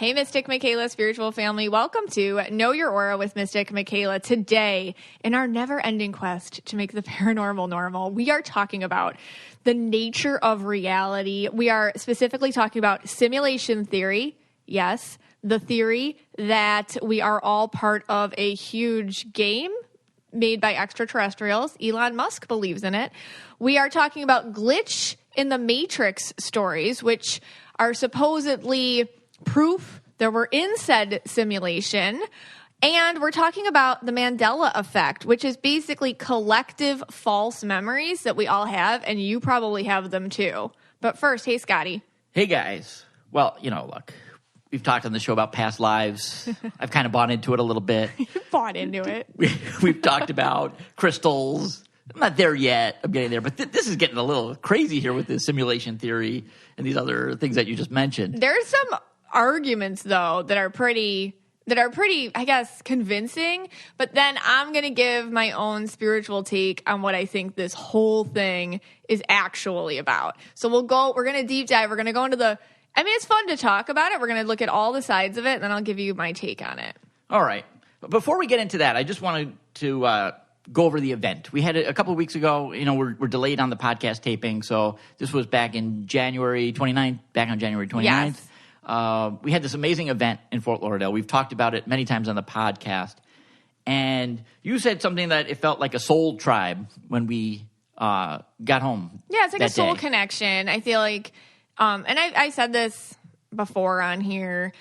Hey, Mystic Michaela, spiritual family. Welcome to Know Your Aura with Mystic Michaela. Today, in our never-ending quest to make the paranormal normal, we are talking about the nature of reality. We are specifically talking about simulation theory. Yes, the theory that we are all part of a huge game made by extraterrestrials. Elon Musk believes in it. We are talking about glitch in the Matrix stories, which are supposedly proof that we're in said simulation. And we're talking about the Mandela Effect, which is basically collective false memories that we all have, and you probably have them too. But first, hey, Scotty. Hey, guys. Well, look, we've talked on the show about past lives. I've kind of bought into it a little bit. You bought into it. We've talked about crystals. I'm not there yet. I'm getting there. But this is getting a little crazy here with the simulation theory and these other things that you just mentioned. There's some arguments, though, that are pretty, I guess, convincing. But then I'm going to give my own spiritual take on what I think this whole thing is actually about. So we're going to deep dive. We're going to go into it's fun to talk about it. We're going to look at all the sides of it, and then I'll give you my take on it. All right. But before we get into that, I just wanted to go over the event. We had it a couple of weeks ago. We're delayed on the podcast taping, so this was back in January 29th, back on January 29th. Yes. We had this amazing event in Fort Lauderdale. We've talked about it many times on the podcast. And you said something that it felt like a soul tribe when we got home. Yeah, it's like a soul day. connection. I feel like, and I said this before on here,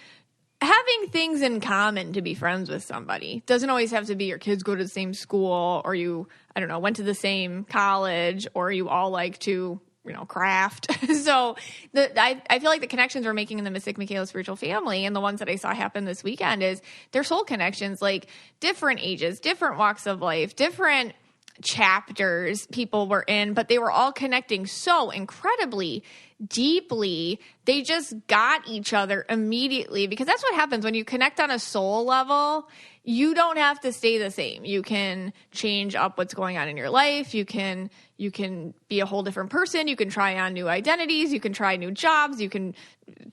having things in common to be friends with somebody doesn't always have to be your kids go to the same school, or you, went to the same college, or you all like to craft. So I feel like the connections we're making in the Mystic Michaela spiritual family, and the ones that I saw happen this weekend, is they're soul connections, like different ages, different walks of life, different chapters people were in, but they were all connecting so incredibly deeply. They just got each other immediately, because that's what happens when you connect on a soul level. You don't have to stay the same. You can change up what's going on in your life. You can be a whole different person. You can try on new identities. You can try new jobs. You can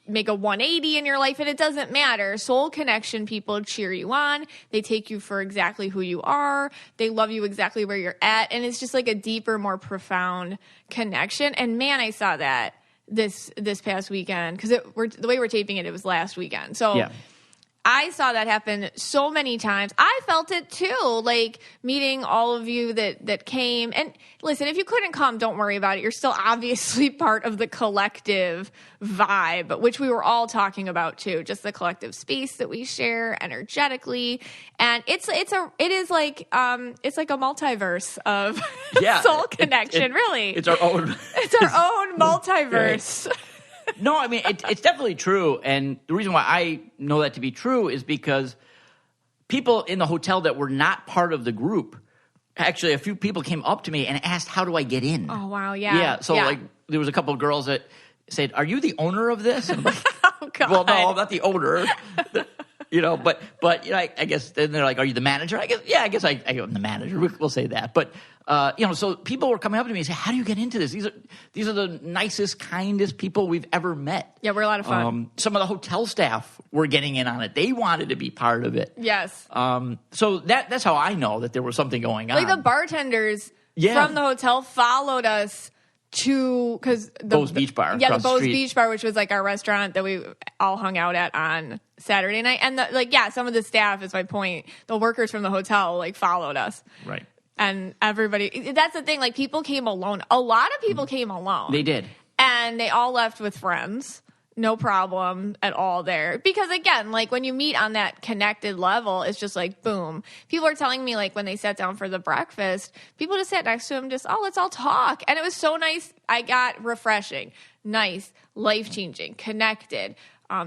make a 180 in your life, and it doesn't matter. Soul connection people cheer you on. They take you for exactly who you are. They love you exactly where you're at. And it's just like a deeper, more profound connection. And man, I saw that this past weekend, because the way we're taping it, it was last weekend. So yeah. I saw that happen so many times. I felt it too, like meeting all of you that came. And listen, if you couldn't come, don't worry about it. You're still obviously part of the collective vibe, which we were all talking about too, just the collective space that we share energetically. And it is like a multiverse of soul connection, really. It's our own. It's our own multiverse. Right. No, it's definitely true. And the reason why I know that to be true is because people in the hotel that were not part of the group, actually a few people came up to me and asked, how do I get in? Oh, wow, yeah. Yeah, so like there was a couple of girls that said, are you the owner of this? And I'm like, oh, God. Well, no, I'm not the owner. But I guess then they're like, are you the manager? I guess I'm the manager. We'll say that. But so people were coming up to me and saying, how do you get into this? These are the nicest, kindest people we've ever met. Yeah, we're a lot of fun. Some of the hotel staff were getting in on it. They wanted to be part of it. Yes. So that's how I know that there was something going on. Like the bartenders from the hotel followed us to, because Bo's Beach Bar. Yeah, the Bo's Beach Bar, which was like our restaurant that we all hung out at on Saturday night. And some of the staff, is my point, the workers from the hotel followed us. Right. And everybody, that's the thing, people came alone. A lot of people came alone. They did. And they all left with friends. No problem at all there. Because again, when you meet on that connected level, it's just boom. People are telling me when they sat down for the breakfast, people just sat next to him, let's all talk. And it was so nice. I got refreshing, nice, life-changing, connected,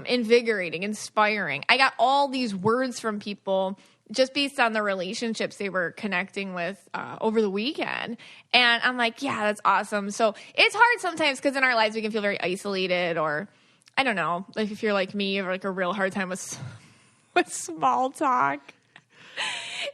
invigorating, inspiring. I got all these words from people just based on the relationships they were connecting with over the weekend. And I'm like, yeah, that's awesome. So it's hard sometimes because in our lives we can feel very isolated, or I don't know, if you're like me, you have a real hard time with small talk.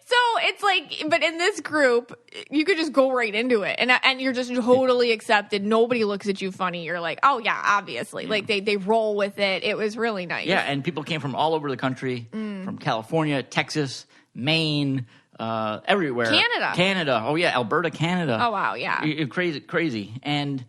So it's like, but in this group, you could just go right into it, and you're just totally accepted. Nobody looks at you funny. You're like, oh yeah, obviously. Like they roll with it. It was really nice. Yeah, and people came from all over the country, from California, Texas, Maine, everywhere. Canada. Oh yeah, Alberta, Canada. Oh wow, yeah. Crazy. And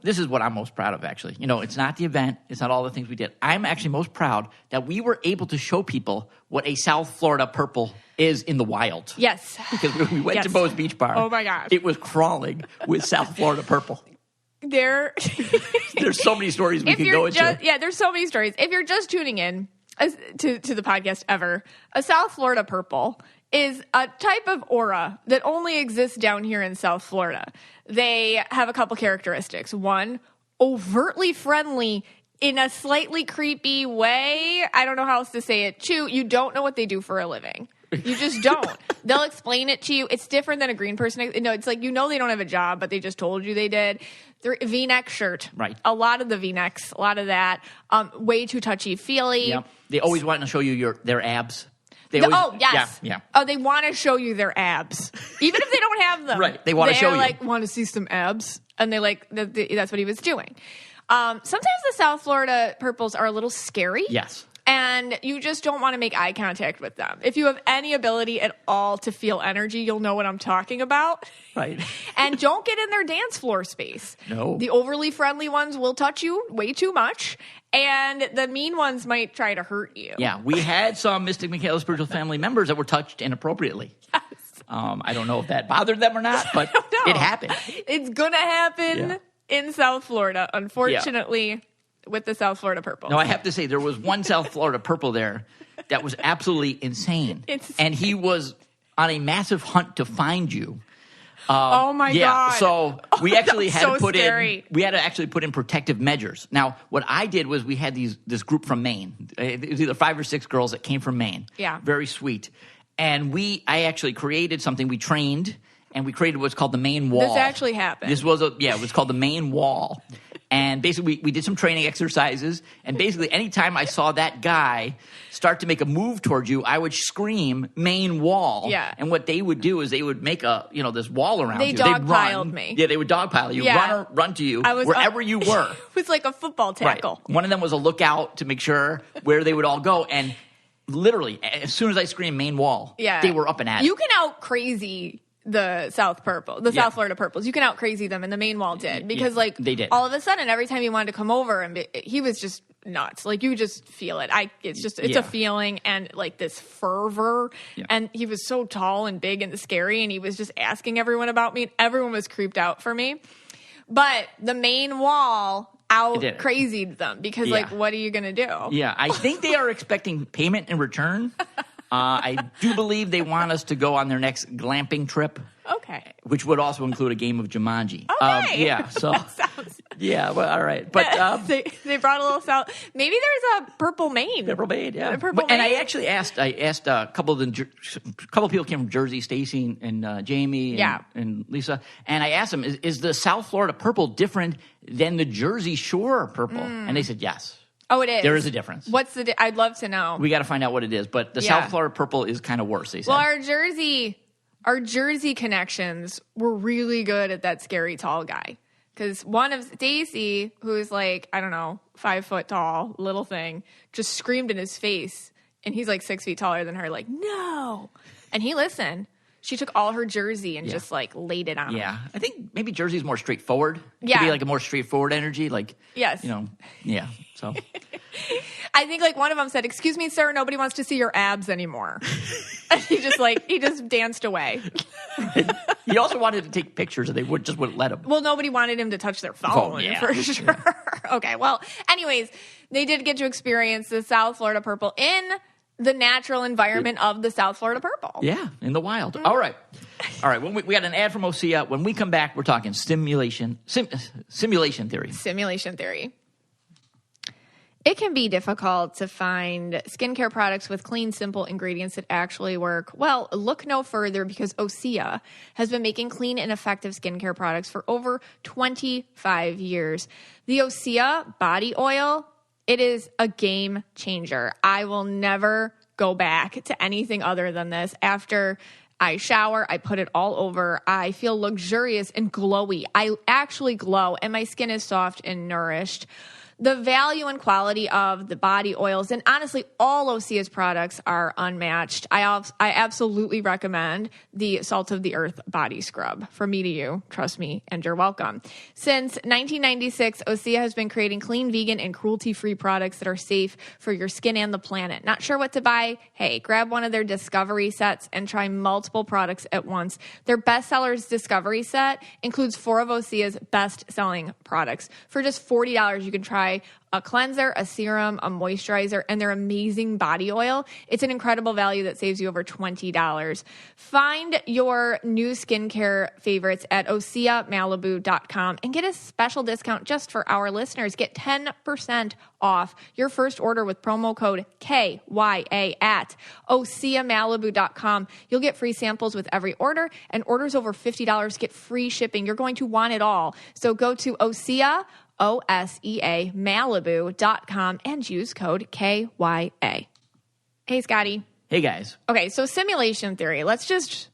this is what I'm most proud of, actually. It's not the event. It's not all the things we did. I'm actually most proud that we were able to show people what a South Florida purple is in the wild. Yes. Because when we went to Bo's Beach Bar, oh my gosh, it was crawling with South Florida purple. There's so many stories we could go into. Yeah, there's so many stories. If you're just tuning in to the podcast ever, a South Florida purple is a type of aura that only exists down here in South Florida. They have a couple characteristics. One, overtly friendly in a slightly creepy way. I don't know how else to say it. Two, you don't know what they do for a living. You just don't. They'll explain it to you. It's different than a green person. It's like, they don't have a job, but they just told you they did. Their V-neck shirt. Right. A lot of the V-necks, a lot of that. Way too touchy-feely. Yep. They always want to show you their abs. Yes. Yeah. Oh, they want to show you their abs. Even if they don't have them. Right. They want to show you. They're like, want to see some abs? And that's what he was doing. Sometimes the South Florida purples are a little scary. Yes. And you just don't want to make eye contact with them. If you have any ability at all to feel energy, you'll know what I'm talking about. Right. And don't get in their dance floor space. No. The overly friendly ones will touch you way too much. And the mean ones might try to hurt you. Yeah. We had some Mystic Michaela Spiritual Family members that were touched inappropriately. Yes. I don't know if that bothered them or not, but it happened. It's going to happen in South Florida, unfortunately. Yeah. With the South Florida purple. No, I have to say, there was one South Florida purple there that was absolutely insane. And he was on a massive hunt to find you. Oh my God. So we actually had to put scary. We had to actually put in protective measures. Now, what I did was we had this group from Maine. It was either 5 or 6 girls that came from Maine. Yeah. Very sweet. And I actually created something. We trained, and we created what's called the Maine Wall. This actually happened. It was called the Maine Wall. And basically, we did some training exercises. And basically, anytime I saw that guy start to make a move towards you, I would scream, Maine Wall. Yeah. And what they would do is they would make this wall around you. They dogpiled me. Yeah, they would dogpile you, run to you, wherever you were. It was like a football tackle. Right. One of them was a lookout to make sure where they would all go. And literally, as soon as I screamed Maine Wall, they were up and at it. You can out crazy the South South Florida purples. You can out crazy them, and the Maine Wall did because they did. All of a sudden, every time he wanted to come over, and he was just nuts. Like you just feel it. It's a feeling and like this fervor. Yeah. And he was so tall and big and scary, and he was just asking everyone about me, and everyone was creeped out for me. But the Maine Wall crazied them because what are you gonna do? Yeah, I think they are expecting payment in return. I do believe they want us to go on their next glamping trip. Okay. Which would also include a game of Jumanji. Okay. So. Yeah, well, all right. But they brought a little South. Maybe there's a Purple Maine. Purple Maine, yeah. Maine. And I actually asked a couple of people came from Jersey, Stacy and Jamie and Lisa, and I asked them, is the South Florida purple different than the Jersey Shore purple? And they said yes. Oh, it is. There is a difference. What's I'd love to know. We got to find out what it is, but the South Florida purple is kind of worse. They said. Well, our Jersey connections were really good at that scary tall guy. Because one of Stacy, who's like, I don't know, 5 foot tall, little thing, just screamed in his face. And he's like 6 feet taller than her, like, no. And he listened. She took all her Jersey and just like laid it on him. Yeah. I think maybe Jersey's more straightforward. Yeah. Could be like a more straightforward energy. Like, yes. So. I think like one of them said, "Excuse me, sir, nobody wants to see your abs anymore." And he just danced away. He also wanted to take pictures and they wouldn't let him. Well, nobody wanted him to touch their phone for sure. Yeah. Okay. Well, anyways, they did get to experience the South Florida purple in the natural environment of the South Florida purple. Yeah, in the wild. Mm-hmm. All right. When we got an ad from Osea. When we come back, we're talking simulation theory. Simulation theory. It can be difficult to find skincare products with clean, simple ingredients that actually work. Well, look no further because Osea has been making clean and effective skincare products for over 25 years. The Osea body oil, it is a game changer. I will never go back to anything other than this. After I shower, I put it all over. I feel luxurious and glowy. I actually glow, and my skin is soft and nourished. The value and quality of the body oils, and honestly, all Osea's products are unmatched. I absolutely recommend the Salt of the Earth Body Scrub. From me to you, trust me, and you're welcome. Since 1996, Osea has been creating clean, vegan, and cruelty-free products that are safe for your skin and the planet. Not sure what to buy? Hey, grab one of their Discovery sets and try multiple products at once. Their bestsellers Discovery set includes 4 of Osea's best-selling products. For just $40, you can try a cleanser, a serum, a moisturizer, and their amazing body oil. It's an incredible value that saves you over $20. Find your new skincare favorites at OseaMalibu.com and get a special discount just for our listeners. Get 10% off your first order with promo code KYA at OseaMalibu.com. You'll get free samples with every order, and orders over $50 get free shipping. You're going to want it all. So go to OseaMalibu.com and use code KYA. Hey, Scotty. Hey, guys. Okay, so simulation theory. Let's just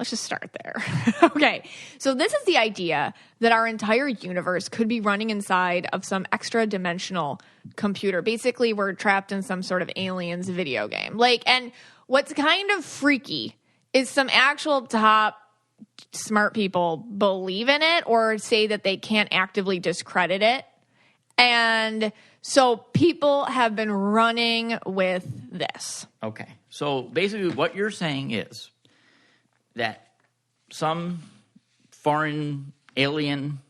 start there. Okay, so this is the idea that our entire universe could be running inside of some extra dimensional computer. Basically, we're trapped in some sort of aliens video game. And what's kind of freaky is some actual top smart people believe in it or say that they can't actively discredit it. And so people have been running with this. Okay. So basically what you're saying is that some foreign alien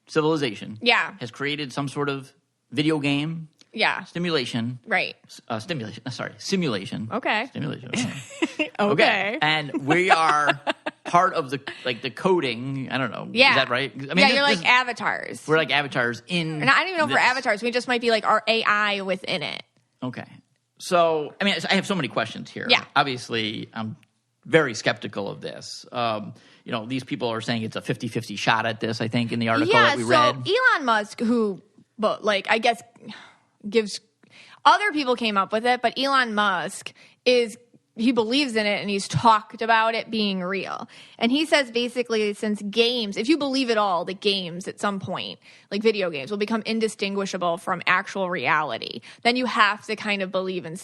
civilization has created some sort of video game simulation. Right. Simulation. Okay. Stimulation. Okay. And we are part of the coding. I don't know. Yeah. Is that right? I mean, you're like avatars. We're like avatars in. And I don't even know if we're avatars. We just might be like our AI within it. Okay. So, I mean, I have so many questions here. Yeah. Obviously, I'm very skeptical of this. These people are saying it's a 50-50 shot at this, I think, in the article that we read. So Elon Musk, I guess gives other people came up with it, but Elon Musk he believes in it and he's talked about it being real. And he says basically since games, if you believe it all, the games at some point, like video games, will become indistinguishable from actual reality, then you have to kind of believe in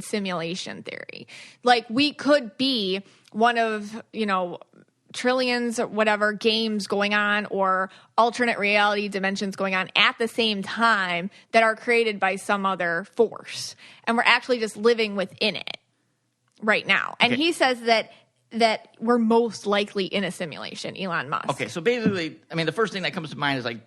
simulation theory. Like we could be one of, trillions or whatever games going on or alternate reality dimensions going on at the same time that are created by some other force. And we're actually just living within it right now. And he says that we're most likely in a simulation, Elon Musk. Okay, so basically, I mean, the first thing that comes to mind is like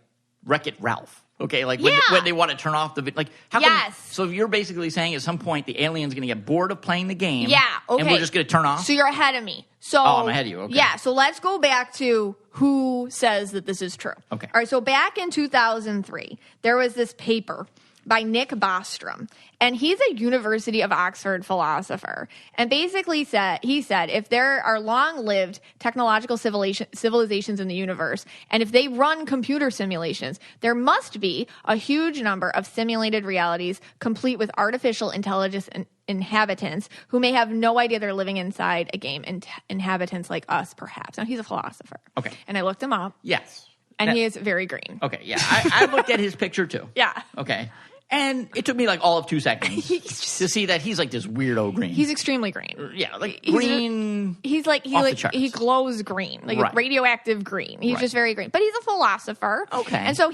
Wreck-It Ralph. Okay, when they want to turn off the how come? So you're basically saying at some point the alien's going to get bored of playing the game. Yeah, okay. And we're just going to turn off? So you're ahead of me. So I'm ahead of you. Okay. Yeah, so let's go back to who says that this is true. Okay. All right, so back in 2003, there was this paper by Nick Bostrom, and he's a University of Oxford philosopher. And basically he said, if there are long-lived technological civilizations in the universe, and if they run computer simulations, there must be a huge number of simulated realities complete with artificial intelligence and inhabitants who may have no idea they're living inside a game, inhabitants like us, perhaps. Now, he's a philosopher. Okay. And I looked him up. Yes. And he is very green. Okay, yeah. I looked at his picture, too. Yeah. Okay. And it took me like all of 2 seconds to see that he's like this weirdo green. He's extremely green. Yeah, like green. He glows green, like radioactive green. He's just very green. But he's a philosopher. Okay. And so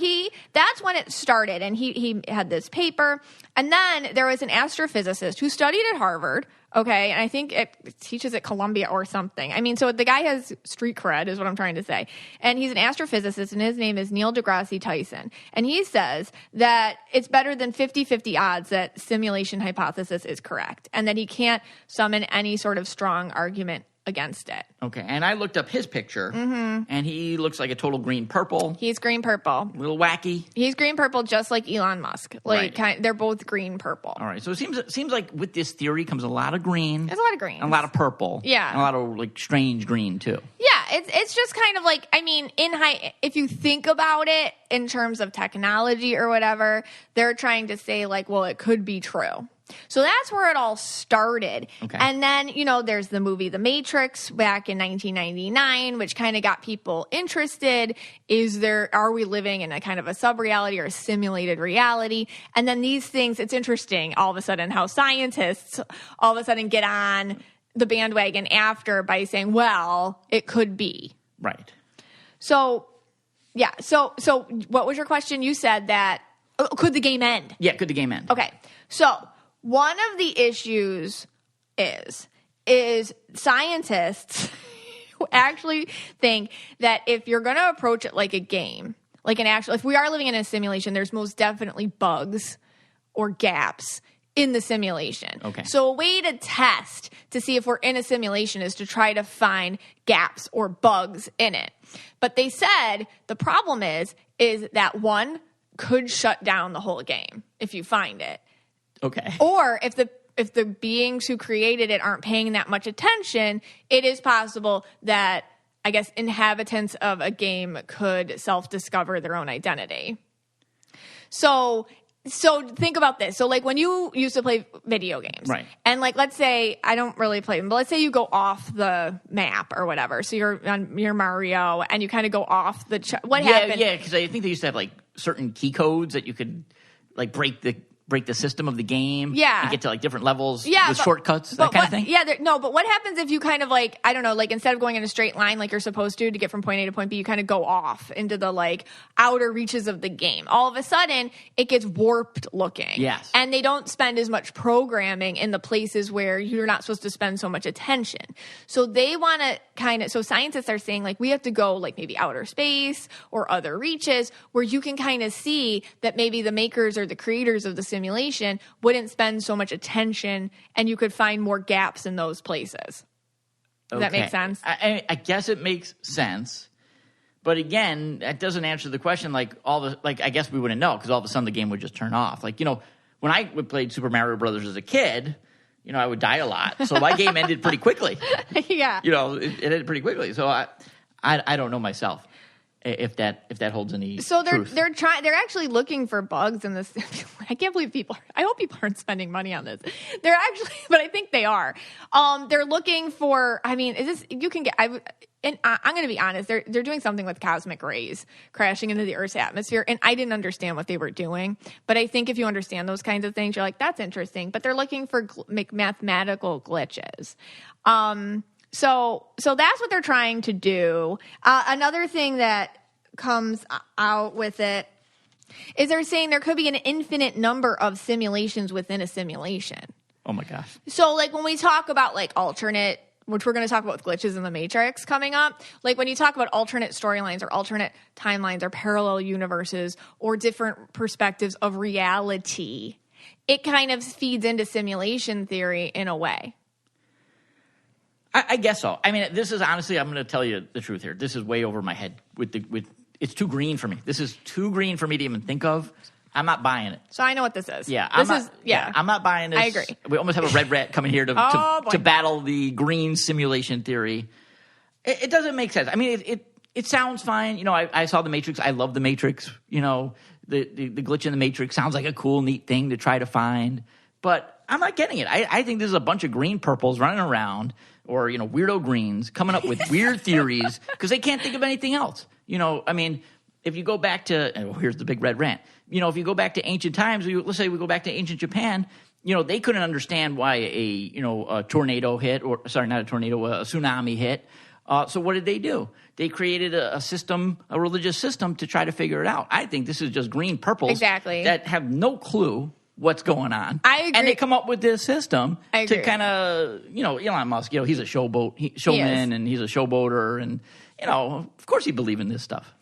that's when it started. And he had this paper. And then there was an astrophysicist who studied at Harvard. Okay, and I think it teaches at Columbia or something. I mean, so the guy has street cred is what I'm trying to say. And he's an astrophysicist, and his name is Neil deGrasse Tyson. And he says that it's better than 50-50 odds that simulation hypothesis is correct, and that he can't summon any sort of strong argument against it. Okay, and I looked up his picture, and he looks like a total green-purple. He's green-purple. A little wacky. He's green-purple just like Elon Musk. They're both green-purple. All right, so it seems like with this theory comes a lot of green. There's a lot of green. A lot of purple. Yeah. And a lot of like strange green, too. Yeah, it's just kind of like, I mean, if you think about it in terms of technology or whatever, they're trying to say like, well, it could be true. So that's where it all started. Okay. And then, there's the movie The Matrix back in 1999, which kind of got people interested. Are we living in a kind of a sub-reality or a simulated reality? And then these things, it's interesting all of a sudden how scientists all of a sudden get on the bandwagon after by saying, well, it could be. Right. So, yeah. So what was your question? You said that, could the game end? Yeah, could the game end? Okay. So one of the issues is scientists actually think that if you're going to approach it like a game, like if we are living in a simulation, there's most definitely bugs or gaps in the simulation. Okay. So a way to test to see if we're in a simulation is to try to find gaps or bugs in it. But they said the problem is that one could shut down the whole game if you find it. Okay. Or if the beings who created it aren't paying that much attention, it is possible that, I guess, inhabitants of a game could self-discover their own identity. So think about this. So, like, when you used to play video games. Right. And, like, let's say, I don't really play them, but let's say you go off the map or whatever. So you're Mario, and you kind of go off the... what happened? Yeah, because I think they used to have, like, certain key codes that you could, like, break the system of the game. Yeah. And get to, like, different levels with but, shortcuts, that kind of thing. Yeah, but what happens if you kind of, like, I don't know, like, instead of going in a straight line like you're supposed to get from point A to point B, you kind of go off into the, like, outer reaches of the game. All of a sudden, it gets warped looking. Yes. And they don't spend as much programming in the places where you're not supposed to spend so much attention. So they want to so scientists are saying, like, we have to go, like, maybe outer space or other reaches where you can kind of see that maybe the makers or the creators of the simulation wouldn't spend so much attention, and you could find more gaps in those places. Does that make sense? I guess it makes sense, but again, that doesn't answer the question. Like, I guess we wouldn't know because all of a sudden the game would just turn off. Like, when I played Super Mario Brothers as a kid, I would die a lot, so my game ended pretty quickly. Yeah, it ended pretty quickly. So I don't know myself if that holds any truth. They're actually looking for bugs in this. I can't believe I hope people aren't spending money on this. They're actually, but I think they are. They're looking for, I'm going to be honest, they're doing something with cosmic rays crashing into the Earth's atmosphere, and I didn't understand what they were doing. But I think if you understand those kinds of things, you're like, that's interesting. But they're looking for mathematical glitches. So that's what they're trying to do. Another thing that comes out with it is they're saying there could be an infinite number of simulations within a simulation. Oh my gosh. So, like, when we talk about, like, alternate, which we're going to talk about with glitches in the Matrix coming up, like, when you talk about alternate storylines or alternate timelines or parallel universes or different perspectives of reality, it kind of feeds into simulation theory in a way. I guess so. I mean, this is honestly, I'm going to tell you the truth here. This is way over my head. It's too green for me. This is too green for me to even think of. I'm not buying it. So I know what this is. Yeah, I'm not buying this. I agree. We almost have a red rat coming here to battle the green simulation theory. It doesn't make sense. I mean, it sounds fine. I saw The Matrix. I love The Matrix. The glitch in The Matrix sounds like a cool, neat thing to try to find. But I'm not getting it. I think this is a bunch of green purples running around, or weirdo greens coming up with weird theories because they can't think of anything else. I mean, if you go back to here's the big red rant. If you go back to ancient times, let's say we go back to ancient Japan. They couldn't understand why a tornado hit, or sorry, not a tornado, a tsunami hit. So what did they do? They created a system, a religious system, to try to figure it out. I think this is just green purples that have no clue what's going on. I agree. And they come up with this system to kind of, Elon Musk, he's a showman, and he's a showboater, and, of course he believes in this stuff.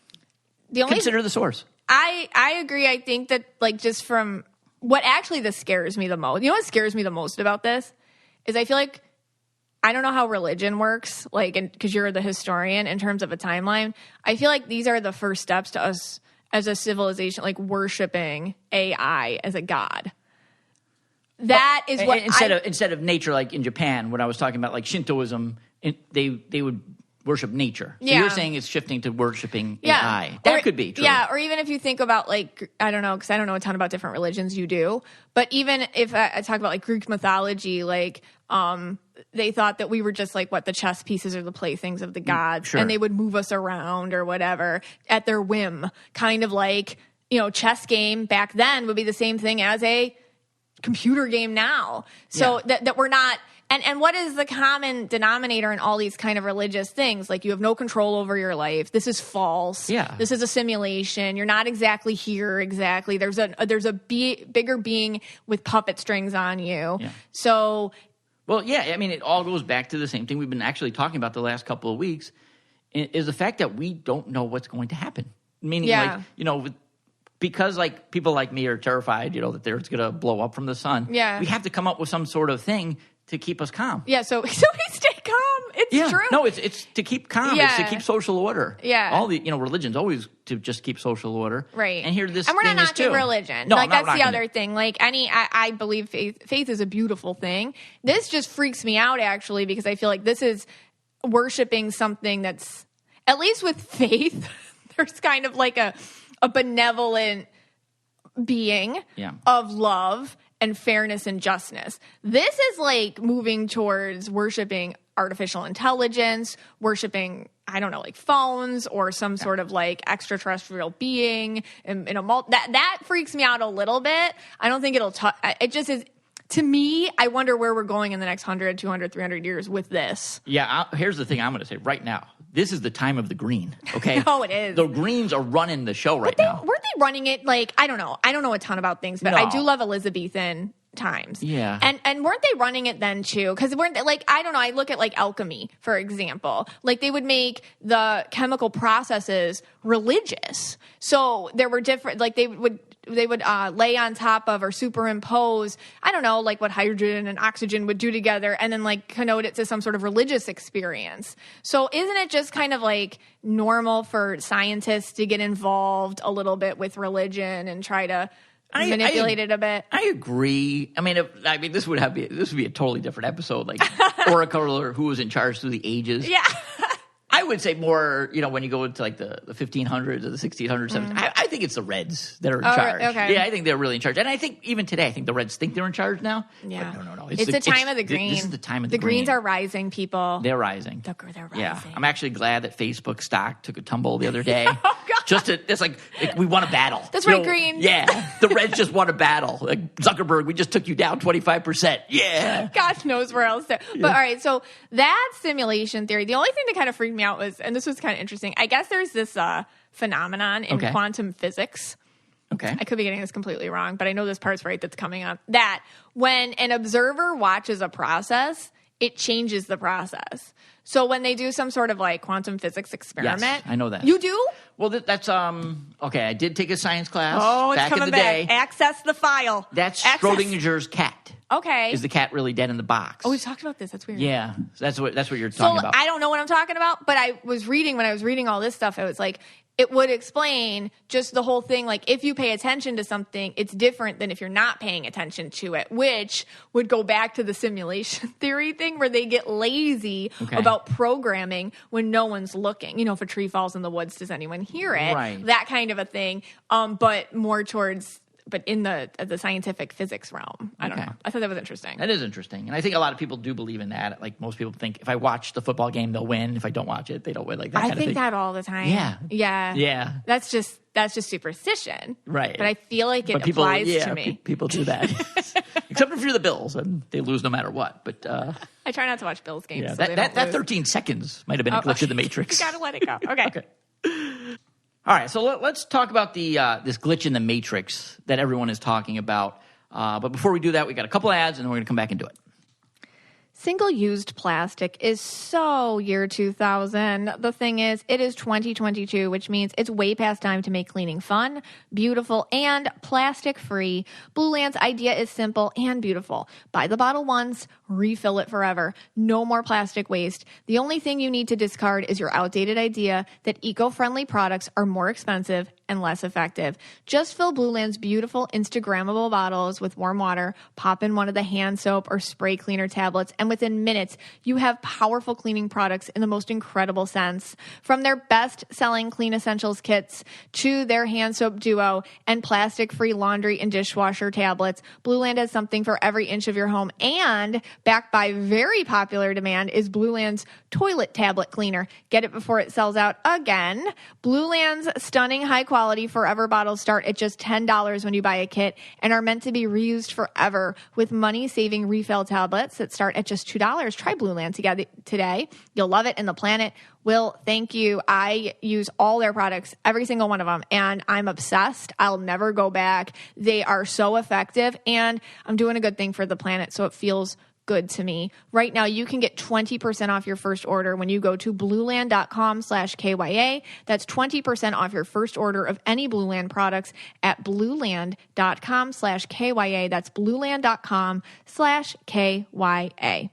Consider the source. I agree. I think that, like, just from what actually this scares me the most, what scares me the most about this is I feel like, I don't know how religion works, like, because you're the historian in terms of a timeline. I feel like these are the first steps to us as a civilization, like, worshiping AI as a god. That is what instead of nature, like in Japan, when I was talking about, like, Shintoism, they would worship nature. So Yeah. you're saying it's shifting to worshiping Yeah. AI. That Or- could be true. Yeah, or even if you think about, like, I don't know, because I don't know a ton about different religions, you do. But even if I talk about, like, Greek mythology, like, they thought that we were just, like, the chess pieces or the playthings of the gods. Sure. And they would move us around or whatever at their whim. Kind of like, chess game back then would be the same thing as a computer game now. So that we're not... And what is the common denominator in all these kind of religious things? Like, you have no control over your life. This is false. Yeah. This is a simulation. You're not exactly here exactly. There's a bigger being with puppet strings on you. Yeah. So... Well, yeah, I mean, it all goes back to the same thing we've been actually talking about the last couple of weeks, is the fact that we don't know what's going to happen. Meaning, because, like, people like me are terrified, that there's going to blow up from the sun. Yeah. We have to come up with some sort of thing to keep us calm. Yeah, so we stay calm. It's true. No, it's to keep calm. Yeah. It's to keep social order. Yeah. All the religions always to just keep social order. Right. And here this and we're thing not is knocking too. religion. No, like, I'm not that's the knocking other it. thing. Like, I believe faith is a beautiful thing. This just freaks me out, actually, because I feel like this is worshiping something that's, at least with faith, there's kind of like a benevolent being of love and fairness and justness. This is like moving towards worshiping artificial intelligence, worshiping, I don't know, like phones or some sort of like extraterrestrial being in a that freaks me out a little bit. I don't think it'll it just is. To me, I wonder where we're going in the next 100, 200, 300 years with this. Yeah, here's the thing I'm going to say right now. This is the time of the green, okay? No, it is. The Greens are running the show right now. Weren't they running it like, I don't know. I don't know a ton about things, but No. I do love Elizabethan times. Yeah. And weren't they running it then too? Because weren't they, like, I don't know, I look at like alchemy, for example. Like, they would make the chemical processes religious. So there were different, like, they would lay on top of or superimpose, I don't know, like what hydrogen and oxygen would do together, and then like connote it to some sort of religious experience. So isn't it just kind of like normal for scientists to get involved a little bit with religion and try to manipulate it a bit? I agree. I mean, this would be a totally different episode, like Oracle or who was in charge through the ages. Yeah. I would say more, when you go into like the 1500s or the 1600s, I think it's the Reds that are in charge. Okay. Yeah, I think they're really in charge. And I think even today, I think the Reds think they're in charge now. Yeah. But no. It's the time of the green. This is the time of the green. The green. Greens are rising, people. They're rising. They're rising. Yeah. I'm actually glad that Facebook stock took a tumble the other day. Oh, God. It's like we won a battle. That's right, Green. Yeah. The Reds just won a battle. Like, Zuckerberg, we just took you down 25%. Yeah. God knows where else to. But all right, so that simulation theory, the only thing that kind of freaked me out was, and this was kind of interesting, I guess there's this phenomenon in quantum physics. Okay. I could be getting this completely wrong, but I know this part's right that's coming up. That when an observer watches a process, it changes the process. So when they do some sort of like quantum physics experiment. Yes, I know that. You do? Well, that's okay. I did take a science class It's back in coming the day. back. Access the file. That's Access. Schrodinger's cat. Okay. Is the cat really dead in the box? Oh, we've talked about this. That's weird. Yeah, that's what you're So talking about. I don't know what I'm talking about, but when I was reading all this stuff, it was like, it would explain just the whole thing. Like, if you pay attention to something, it's different than if you're not paying attention to it, which would go back to the simulation theory thing where they get lazy about programming when no one's looking. If a tree falls in the woods, does anyone hear it? Right. That kind of a thing. But more towards, but in the scientific physics realm. I don't know. I thought that was interesting. That is interesting. And I think a lot of people do believe in that. Like, most people think if I watch the football game, they'll win. If I don't watch it, they don't win. Like that kind I of think thing. that all the time. Yeah. Yeah. Yeah. That's just superstition. Right. But I feel like it applies to me. People do that. Except if you're the Bills, and they lose no matter what. But I try not to watch Bills games. yeah, So that lose. 13 seconds might have been a glitch in the Matrix. You gotta let it go. Okay. All right, so let's talk about this glitch in the Matrix that everyone is talking about. But before we do that, we got a couple ads, and then we're going to come back and do it. Single-used plastic is so year 2000. The thing is, it is 2022, which means it's way past time to make cleaning fun, beautiful, and plastic-free. Blue Land's idea is simple and beautiful. Buy the bottle once, refill it forever. No more plastic waste. The only thing you need to discard is your outdated idea that eco-friendly products are more expensive and less effective. Just fill Blueland's beautiful Instagrammable bottles with warm water, pop in one of the hand soap or spray cleaner tablets, and within minutes, you have powerful cleaning products in the most incredible sense. From their best-selling Clean Essentials kits to their hand soap duo and plastic-free laundry and dishwasher tablets, Blueland has something for every inch of your home. And backed by very popular demand is Blueland's toilet tablet cleaner. Get it before it sells out again. Blueland's stunning high-quality forever bottles start at just $10 when you buy a kit and are meant to be reused forever with money-saving refill tablets that start at just $2. Try Blueland today. You'll love it, and the planet will thank you. I use all their products, every single one of them, and I'm obsessed. I'll never go back. They are so effective, and I'm doing a good thing for the planet, so it feels good to me. Right now, you can get 20% off your first order when you go to blueland.com/KYA. That's 20% off your first order of any Blueland products at blueland.com/KYA. That's blueland.com/KYA.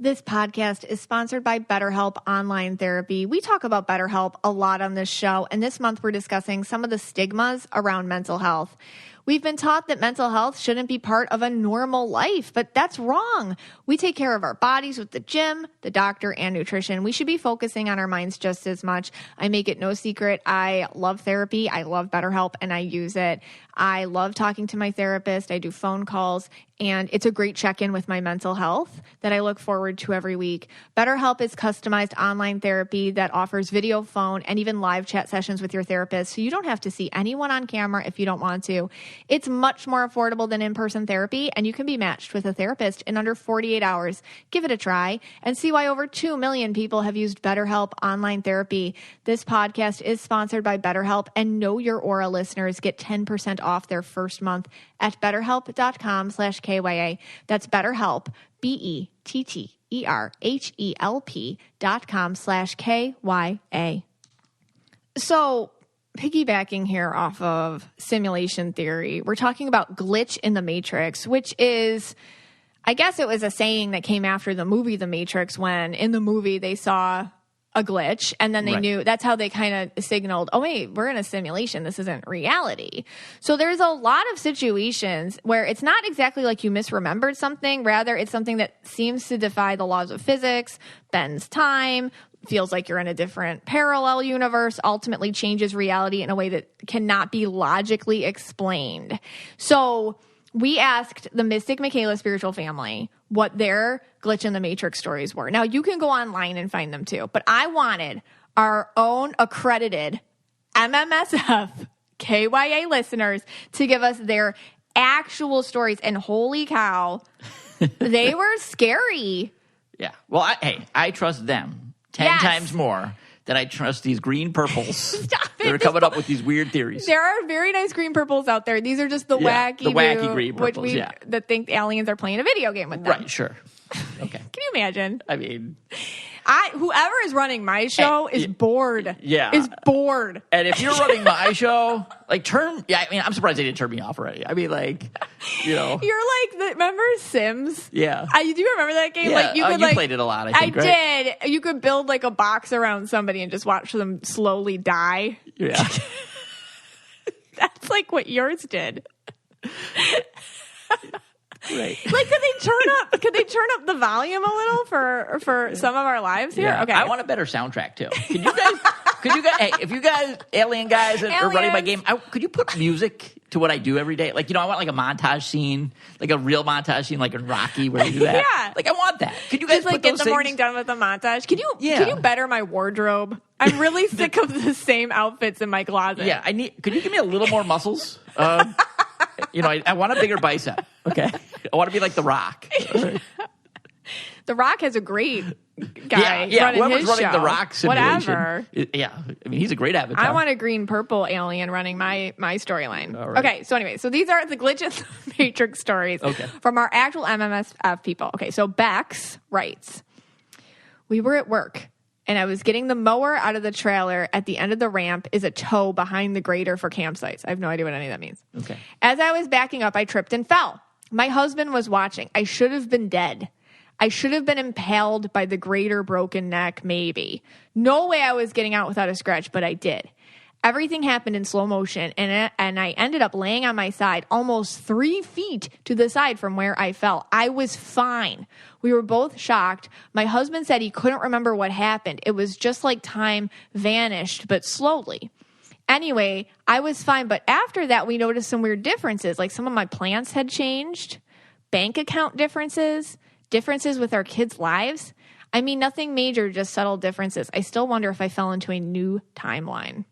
This podcast is sponsored by BetterHelp Online Therapy. We talk about BetterHelp a lot on this show, and this month we're discussing some of the stigmas around mental health. We've been taught that mental health shouldn't be part of a normal life, but that's wrong. We take care of our bodies with the gym, the doctor, and nutrition. We should be focusing on our minds just as much. I make it no secret. I love therapy. I love BetterHelp, and I use it. I love talking to my therapist. I do phone calls, and it's a great check-in with my mental health that I look forward to every week. BetterHelp is customized online therapy that offers video, phone, and even live chat sessions with your therapist, so you don't have to see anyone on camera if you don't want to. It's much more affordable than in-person therapy, and you can be matched with a therapist in under 48 hours. Give it a try and see why over 2 million people have used BetterHelp Online Therapy. This podcast is sponsored by BetterHelp, and Know Your Aura listeners get 10% off their first month at betterhelp.com/KYA. That's BetterHelp, BetterHelp.com/KYA. So, piggybacking here off of simulation theory, we're talking about glitch in the Matrix, which is, I guess it was a saying that came after the movie The Matrix, when in the movie they saw a glitch and then they knew, that's how they kind of signaled, oh wait, we're in a simulation, this isn't reality. So there's a lot of situations where it's not exactly like you misremembered something, rather it's something that seems to defy the laws of physics, bends time, feels like you're in a different parallel universe, ultimately changes reality in a way that cannot be logically explained. So we asked the Mystic Michaela spiritual family what their glitch in the Matrix stories were. Now, you can go online and find them too, but I wanted our own accredited MMSF KYA listeners to give us their actual stories. And holy cow, they were scary. Yeah. Well, I trust them 10 times more than I trust these green purples that are coming up with these weird theories. There are very nice green purples out there. These are just the wacky green purples, that think aliens are playing a video game with them. Right, sure. Okay. Can you imagine? I mean, whoever is running my show is bored. Yeah. Is bored. And if you're running my show, I'm surprised they didn't turn me off already. I mean, You're like, remember Sims? Yeah. Do you remember that game? Yeah. You played it a lot, I think, right? did. You could build a box around somebody and just watch them slowly die. Yeah. That's what yours did. Right. Could they turn up the volume a little for some of our lives here? Yeah. Okay. I want a better soundtrack too. Could you guys hey, if you guys alien guys are running my game, could you put music to what I do every day? I want a montage scene, a real montage scene in Rocky where you do that. Yeah. I want that. Could you guys just put get those the things? morning done with a montage? Can you better my wardrobe? I'm really sick of the same outfits in my closet. Yeah, could you give me a little more muscles? I want a bigger bicep. Okay. I want to be like The Rock. Right. The Rock has a great guy running whoever's his running show. The Rock simulation. Whatever. Yeah. I mean, he's a great avatar. I want a green-purple alien running my storyline. All right. Okay, so anyway, these are the glitch in the Matrix stories from our actual MMSF people. Okay, so Bex writes, we were at work, and I was getting the mower out of the trailer. At the end of the ramp is a toe behind the grader for campsites. I have no idea what any of that means. Okay. As I was backing up, I tripped and fell. My husband was watching. I should have been dead. I should have been impaled by the greater broken neck, maybe. No way I was getting out without a scratch, but I did. Everything happened in slow motion, and I ended up laying on my side almost 3 feet to the side from where I fell. I was fine. We were both shocked. My husband said he couldn't remember what happened. It was just like time vanished, but slowly. Anyway, I was fine, but after that, we noticed some weird differences, like some of my plants had changed, bank account differences with our kids' lives. I mean, nothing major, just subtle differences. I still wonder if I fell into a new timeline.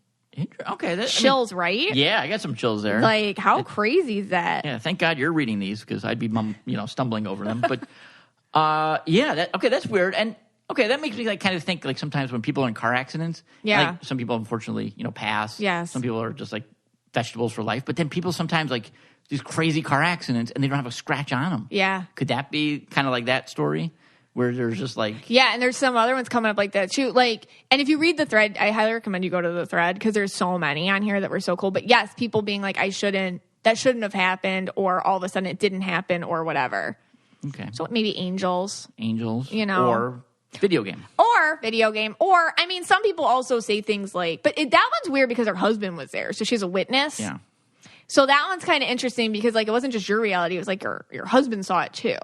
Okay. Chills, right? Yeah, I got some chills there. Like, how crazy is that? Yeah, thank God you're reading these because I'd be, stumbling over them. But, that's weird. And, okay, that makes me kind of think sometimes when people are in car accidents, some people unfortunately, pass. Yes. Some people are just vegetables for life. But then people sometimes these crazy car accidents and they don't have a scratch on them. Yeah. Could that be kind of like that story? Where there's just Yeah, and there's some other ones coming up like that too. And if you read the thread, I highly recommend you go to the thread because there's so many on here that were so cool. But yes, people being like, that shouldn't have happened, or all of a sudden it didn't happen, or whatever. Okay. So maybe angels. Or video game. Or, I mean, some people also say things like, but that one's weird because her husband was there. So she's a witness. Yeah. So that one's kind of interesting because it wasn't just your reality. It was your husband saw it too.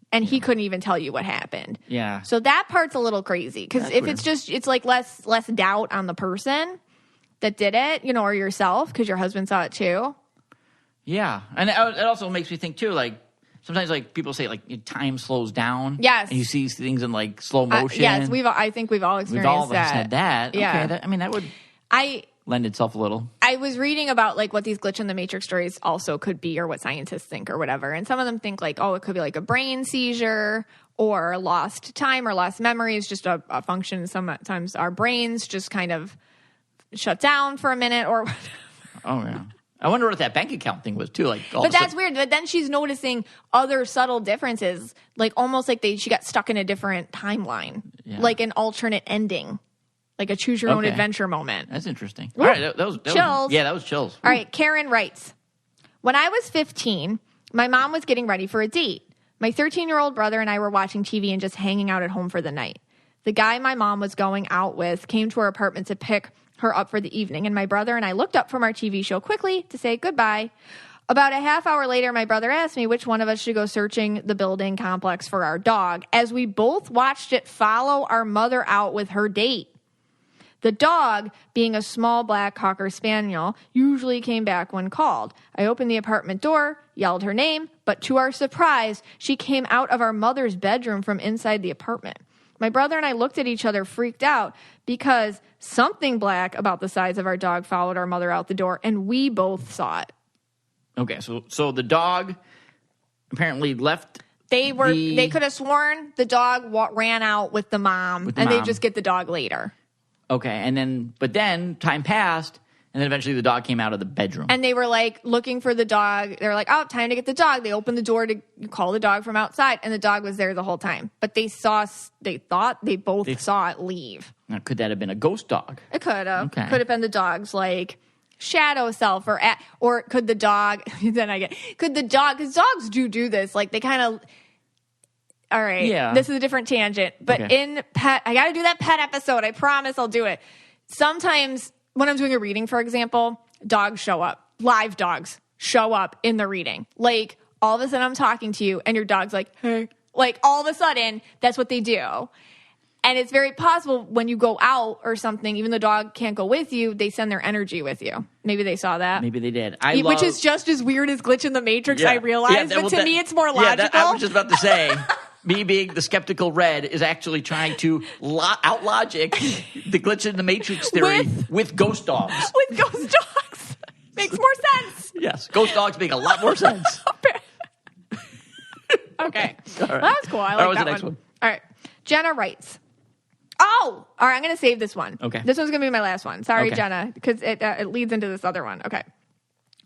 And he couldn't even tell you what happened. Yeah. So that part's a little crazy because if weird. It's less doubt on the person that did it, or yourself because your husband saw it too. Yeah. And it also makes me think too, sometimes people say time slows down. Yes. And you see things in slow motion. Yes. I think we've all experienced that. We've all said that. Yeah. Okay. That would lend itself a little. I was reading about what these glitch in the matrix stories also could be, or what scientists think, or whatever. And some of them think it could be a brain seizure or lost time or lost memory is just a function. Sometimes our brains just kind of shut down for a minute or whatever. Oh, yeah. I wonder what that bank account thing was too. But that's weird. But then she's noticing other subtle differences, almost she got stuck in a different timeline, an alternate ending. Like a choose your own adventure moment. That's interesting. Ooh. All right, that was chills. That was chills. All right, Karen writes, when I was 15, my mom was getting ready for a date. My 13-year-old brother and I were watching TV and just hanging out at home for the night. The guy my mom was going out with came to her apartment to pick her up for the evening, and my brother and I looked up from our TV show quickly to say goodbye. About a half hour later, my brother asked me which one of us should go searching the building complex for our dog, as we both watched it follow our mother out with her date. The dog, being a small black Cocker Spaniel, usually came back when called. I opened the apartment door, yelled her name, but to our surprise, she came out of our mother's bedroom from inside the apartment. My brother and I looked at each other freaked out because something black about the size of our dog followed our mother out the door, and we both saw it. Okay, so the dog apparently left. They could have sworn the dog ran out with the mom, they just get the dog later. Okay, but then time passed, and then eventually the dog came out of the bedroom. And they were looking for the dog. They were like, oh, time to get the dog. They opened the door to call the dog from outside, and the dog was there the whole time. But they thought they both saw it leave. Now, could that have been a ghost dog? It could have. Okay. Could have been the dog's shadow self, or could the dog? Could the dog? Because dogs do this. They kind of. All right. Yeah. This is a different tangent. But in pet, I got to do that pet episode. I promise I'll do it. Sometimes when I'm doing a reading, for example, dogs show up. Live dogs show up in the reading. All of a sudden I'm talking to you and your dog's like, hey. All of a sudden, that's what they do. And it's very possible when you go out or something, even the dog can't go with you, they send their energy with you. Maybe they saw that. Maybe they did. Which is just as weird as Glitch in the Matrix, I realize. But to me, it's more logical. I was just about to say... Me being the skeptical red is actually trying to out-logic the glitch in the Matrix theory with ghost dogs. With ghost dogs. Makes more sense. Yes. Ghost dogs make a lot more sense. Okay. All right. That's cool. I like what's that the next one? All right. Jenna writes. Oh! All right, I'm going to save this one. Okay. This one's going to be my last one. Sorry, Jenna, because it leads into this other one. Okay.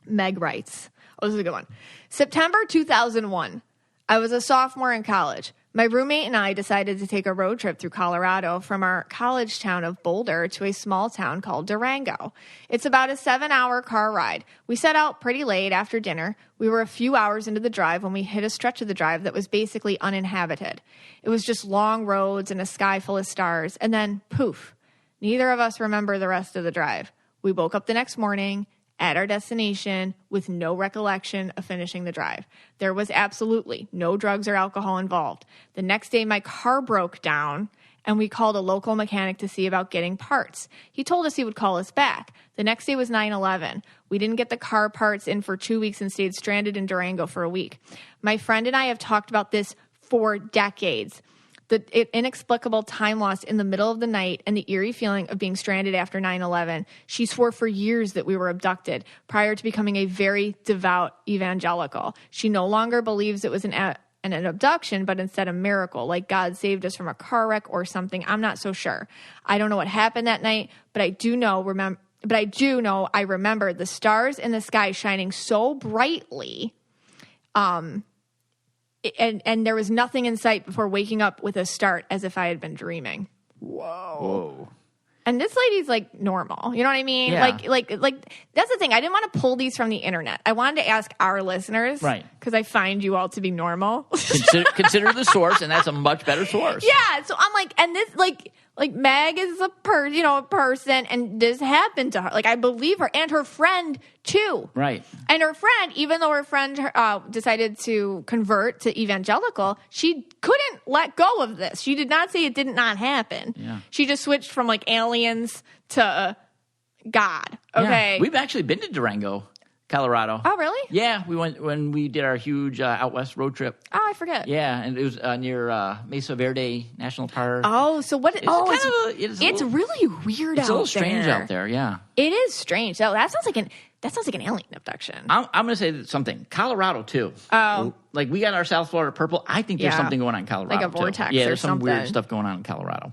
Meg writes. Oh, this is a good one. September 2001. I was a sophomore in college. My roommate and I decided to take a road trip through Colorado from our college town of Boulder to a small town called Durango. It's about a 7-hour car ride. We set out pretty late after dinner. We were a few hours into the drive when we hit a stretch of the drive that was basically uninhabited. It was just long roads and a sky full of stars. And then, poof, neither of us remember the rest of the drive. We woke up the next morning at our destination with no recollection of finishing the drive. There was absolutely no drugs or alcohol involved. The next day, my car broke down, and we called a local mechanic to see about getting parts. He told us he would call us back. The next day was 9/11. We didn't get the car parts in for 2 weeks and stayed stranded in Durango for a week. My friend and I have talked about this for decades. The inexplicable time loss in the middle of the night and the eerie feeling of being stranded after 9/11. She swore for years that we were abducted prior to becoming a very devout evangelical. She no longer believes it was an abduction, but instead a miracle, like God saved us from a car wreck or something. I'm not so sure. I don't know what happened that night, but I do know I remember the stars in the sky shining so brightly. And there was nothing in sight before waking up with a start as if I had been dreaming. Whoa. And this lady's like normal. You know what I mean? Yeah. Like that's the thing. I didn't want to pull these from the internet. I wanted to ask our listeners. Right. Because I find you all to be normal. Consider the source, and that's a much better source. Yeah. So I'm like, and this like Meg is a person, and this happened to her. Like, I believe her, and her friend too. Right. And her friend, even though her friend decided to convert to evangelical, she couldn't let go of this. She did not say it did not happen. Yeah. She just switched from like aliens to God. Okay. Yeah. We've actually been to Durango, Colorado. Oh, really? Yeah, we went when we did our huge out west road trip. Oh, I forget. Yeah, and it was near Mesa Verde National Park. Oh, so what? It's really weird. It's a little strange out there. Yeah, it is strange. So that sounds like an alien abduction. I'm going to say something. Colorado too. Oh, like we got our South Florida purple. I think there's something going on in Colorado, like a vortex. Yeah, or there's some something. weird stuff going on in Colorado.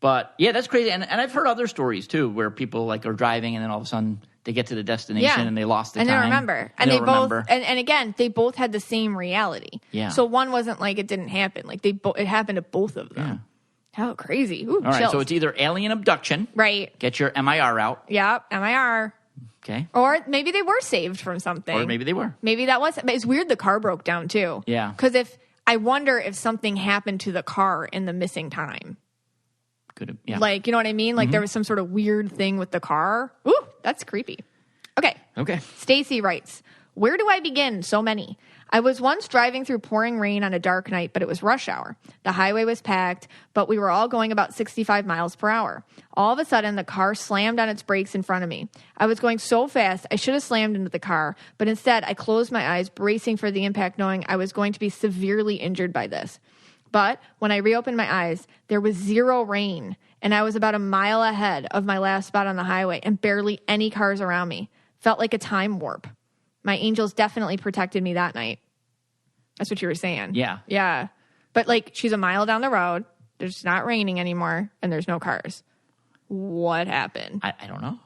But yeah, that's crazy. And I've heard other stories too, where people like are driving and then all of a sudden they get to the destination and they lost the time. And they remember. And they both, and again, they both had the same reality. Yeah. So one wasn't like it didn't happen. Like it happened to both of them. Yeah. How crazy. Ooh, all right. chills. So it's either alien abduction. Right. Get your MIR out. Yep. MIR. Okay. Or maybe they were saved from something. Or maybe they were. Maybe that was. But it's weird the car broke down too. Yeah. Because I wonder if something happened to the car in the missing time. Could have. Yeah. Like, you know what I mean? Like there was some sort of weird thing with the car. Ooh, that's creepy. Okay. Stacy writes, where do I begin? So many. I was once driving through pouring rain on a dark night, but it was rush hour. The highway was packed, but we were all going about 65 miles per hour. All of a sudden, the car slammed on its brakes in front of me. I was going so fast, I should have slammed into the car, but instead, I closed my eyes, bracing for the impact, knowing I was going to be severely injured by this. But when I reopened my eyes, there was zero rain, and I was about a mile ahead of my last spot on the highway and barely any cars around me. Felt like a time warp. My angels definitely protected me that night. That's what you were saying. Yeah. Yeah. But like, she's a mile down the road. There's not raining anymore, and there's no cars. What happened? I don't know.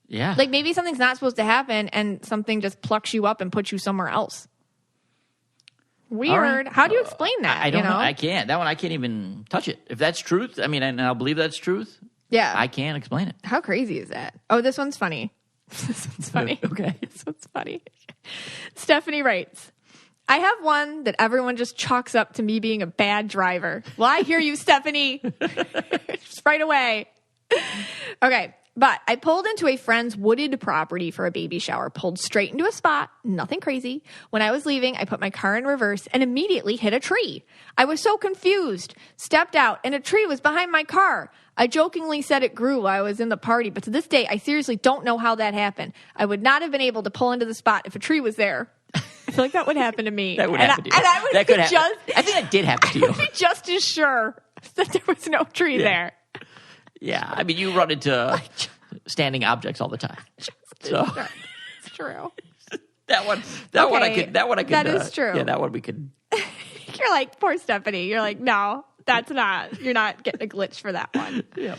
Yeah. Like maybe something's not supposed to happen, and something just plucks you up and puts you somewhere else. Weird. Right. How do you explain that? I don't know. I can't. That one, I can't even touch it. If that's truth, I mean, and I'll believe that's truth. Yeah. I can't explain it. How crazy is that? Oh, this one's funny. This one's funny. Okay. This one's funny. Stephanie writes, I have one that everyone just chalks up to me being a bad driver. Well, I hear you, Stephanie. Just right away. Okay. But I pulled into a friend's wooded property for a baby shower, pulled straight into a spot, nothing crazy. When I was leaving, I put my car in reverse and immediately hit a tree. I was so confused, stepped out, and a tree was behind my car. I jokingly said it grew while I was in the party, but to this day, I seriously don't know how that happened. I would not have been able to pull into the spot if a tree was there. I feel like that would happen to me. That would happen to you. And I would that be could happen. I think that did happen to you. I would be just as sure that there was no tree there. Yeah, I mean, you run into standing objects all the time. So it's true. That one I could. That is true. Yeah, that one we could. You're like, poor Stephanie. You're like, no, that's not. You're not getting a glitch for that one. Yeah.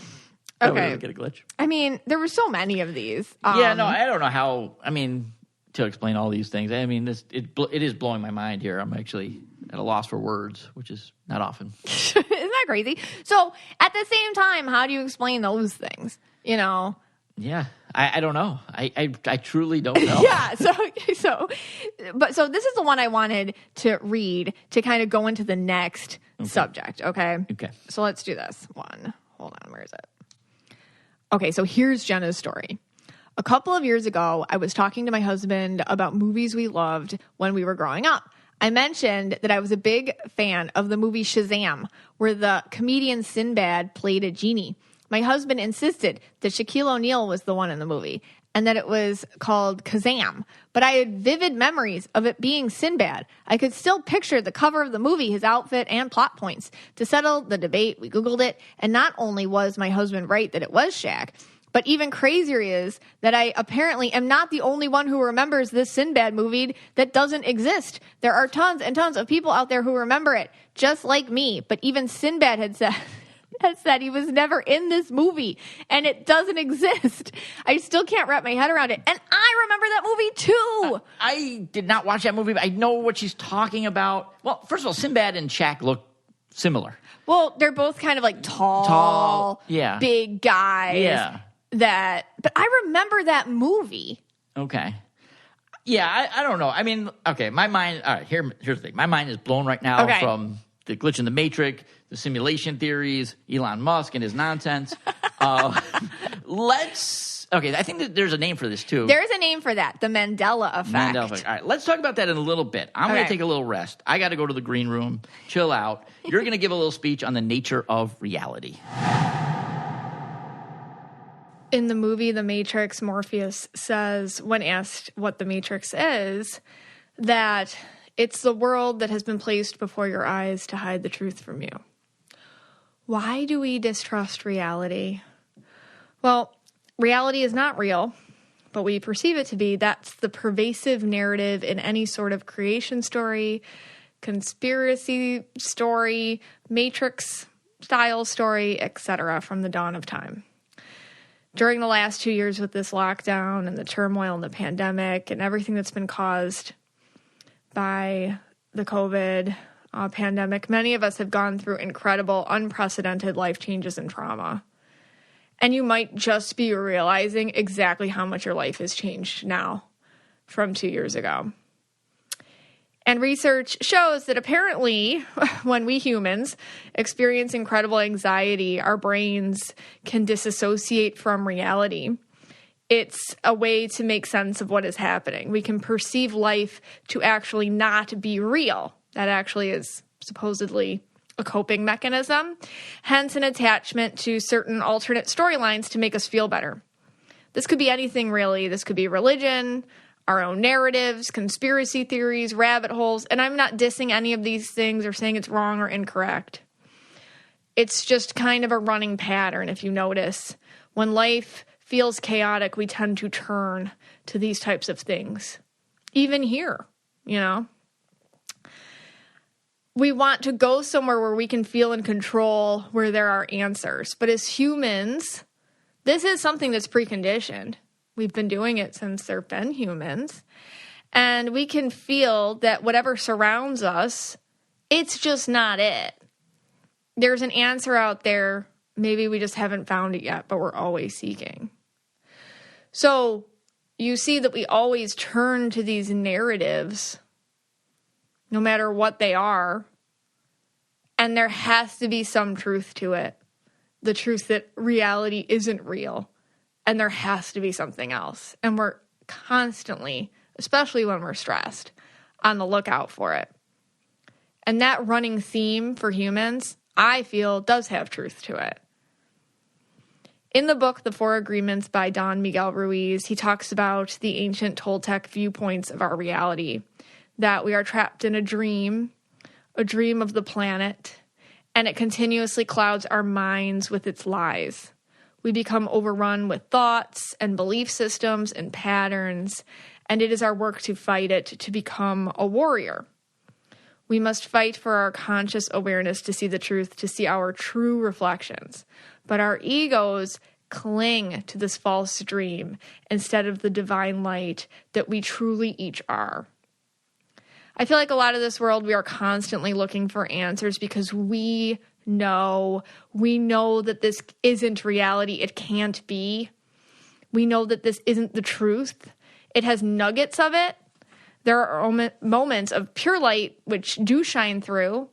Okay. Get a glitch. I mean, there were so many of these. Yeah, no, I don't know how. I mean, to explain all these things. I mean, it is blowing my mind here. I'm actually at a loss for words, which is not often. Isn't that crazy? So at the same time, how do you explain those things? Yeah, I don't know. I truly don't know. Yeah. So this is the one I wanted to read to kind of go into the next subject. Okay. Okay. So let's do this one. Hold on. Where is it? Okay. So here's Jenna's story. A couple of years ago, I was talking to my husband about movies we loved when we were growing up. I mentioned that I was a big fan of the movie Shazam, where the comedian Sinbad played a genie. My husband insisted that Shaquille O'Neal was the one in the movie and that it was called Kazam. But I had vivid memories of it being Sinbad. I could still picture the cover of the movie, his outfit, and plot points. To settle the debate, we Googled it, and not only was my husband right that it was Shaq, but even crazier is that I apparently am not the only one who remembers this Sinbad movie that doesn't exist. There are tons and tons of people out there who remember it, just like me. But even Sinbad had said he was never in this movie, and it doesn't exist. I still can't wrap my head around it. And I remember that movie too. I did not watch that movie, but I know what she's talking about. Well, first of all, Sinbad and Shaq look similar. Well, they're both kind of like tall, yeah, big guys. Yeah. But I remember that movie. Okay. Yeah, I don't know. I mean, okay, my mind, all right, here's the thing. My mind is blown right now from the glitch in the Matrix, the simulation theories, Elon Musk and his nonsense. I think that there's a name for this too. There is a name for that, the Mandela Effect. Mandela Effect. All right, let's talk about that in a little bit. I'm going to take a little rest. I got to go to the green room, chill out. You're going to give a little speech on the nature of reality. In the movie The Matrix, Morpheus says, when asked what the Matrix is, that it's the world that has been placed before your eyes to hide the truth from you. Why do we distrust reality? Well, reality is not real, but we perceive it to be. That's the pervasive narrative in any sort of creation story, conspiracy story, Matrix-style story, etc., from the dawn of time. During the last 2 years with this lockdown and the turmoil and the pandemic and everything that's been caused by the COVID pandemic, many of us have gone through incredible, unprecedented life changes and trauma. And you might just be realizing exactly how much your life has changed now from 2 years ago. And research shows that apparently when we humans experience incredible anxiety, our brains can disassociate from reality. It's a way to make sense of what is happening. We can perceive life to actually not be real. That actually is supposedly a coping mechanism, hence an attachment to certain alternate storylines to make us feel better. This could be anything really. This could be religion, our own narratives, conspiracy theories, rabbit holes, and I'm not dissing any of these things or saying it's wrong or incorrect. It's just kind of a running pattern, if you notice. When life feels chaotic, we tend to turn to these types of things. Even here, We want to go somewhere where we can feel in control, where there are answers. But as humans, this is something that's preconditioned. We've been doing it since there have been humans. And we can feel that whatever surrounds us, it's just not it. There's an answer out there. Maybe we just haven't found it yet, but we're always seeking. So you see that we always turn to these narratives, no matter what they are. And there has to be some truth to it. The truth that reality isn't real. And there has to be something else. And we're constantly, especially when we're stressed, on the lookout for it. And that running theme for humans, I feel, does have truth to it. In the book, The Four Agreements by Don Miguel Ruiz, he talks about the ancient Toltec viewpoints of our reality, that we are trapped in a dream of the planet, and it continuously clouds our minds with its lies. We become overrun with thoughts and belief systems and patterns, and it is our work to fight it, to become a warrior. We must fight for our conscious awareness to see the truth, to see our true reflections. But our egos cling to this false dream instead of the divine light that we truly each are. I feel like a lot of this world, we are constantly looking for answers because we know that this isn't reality. It can't be. We know that this isn't the truth. It has nuggets of it. There are moments of pure light which do shine through,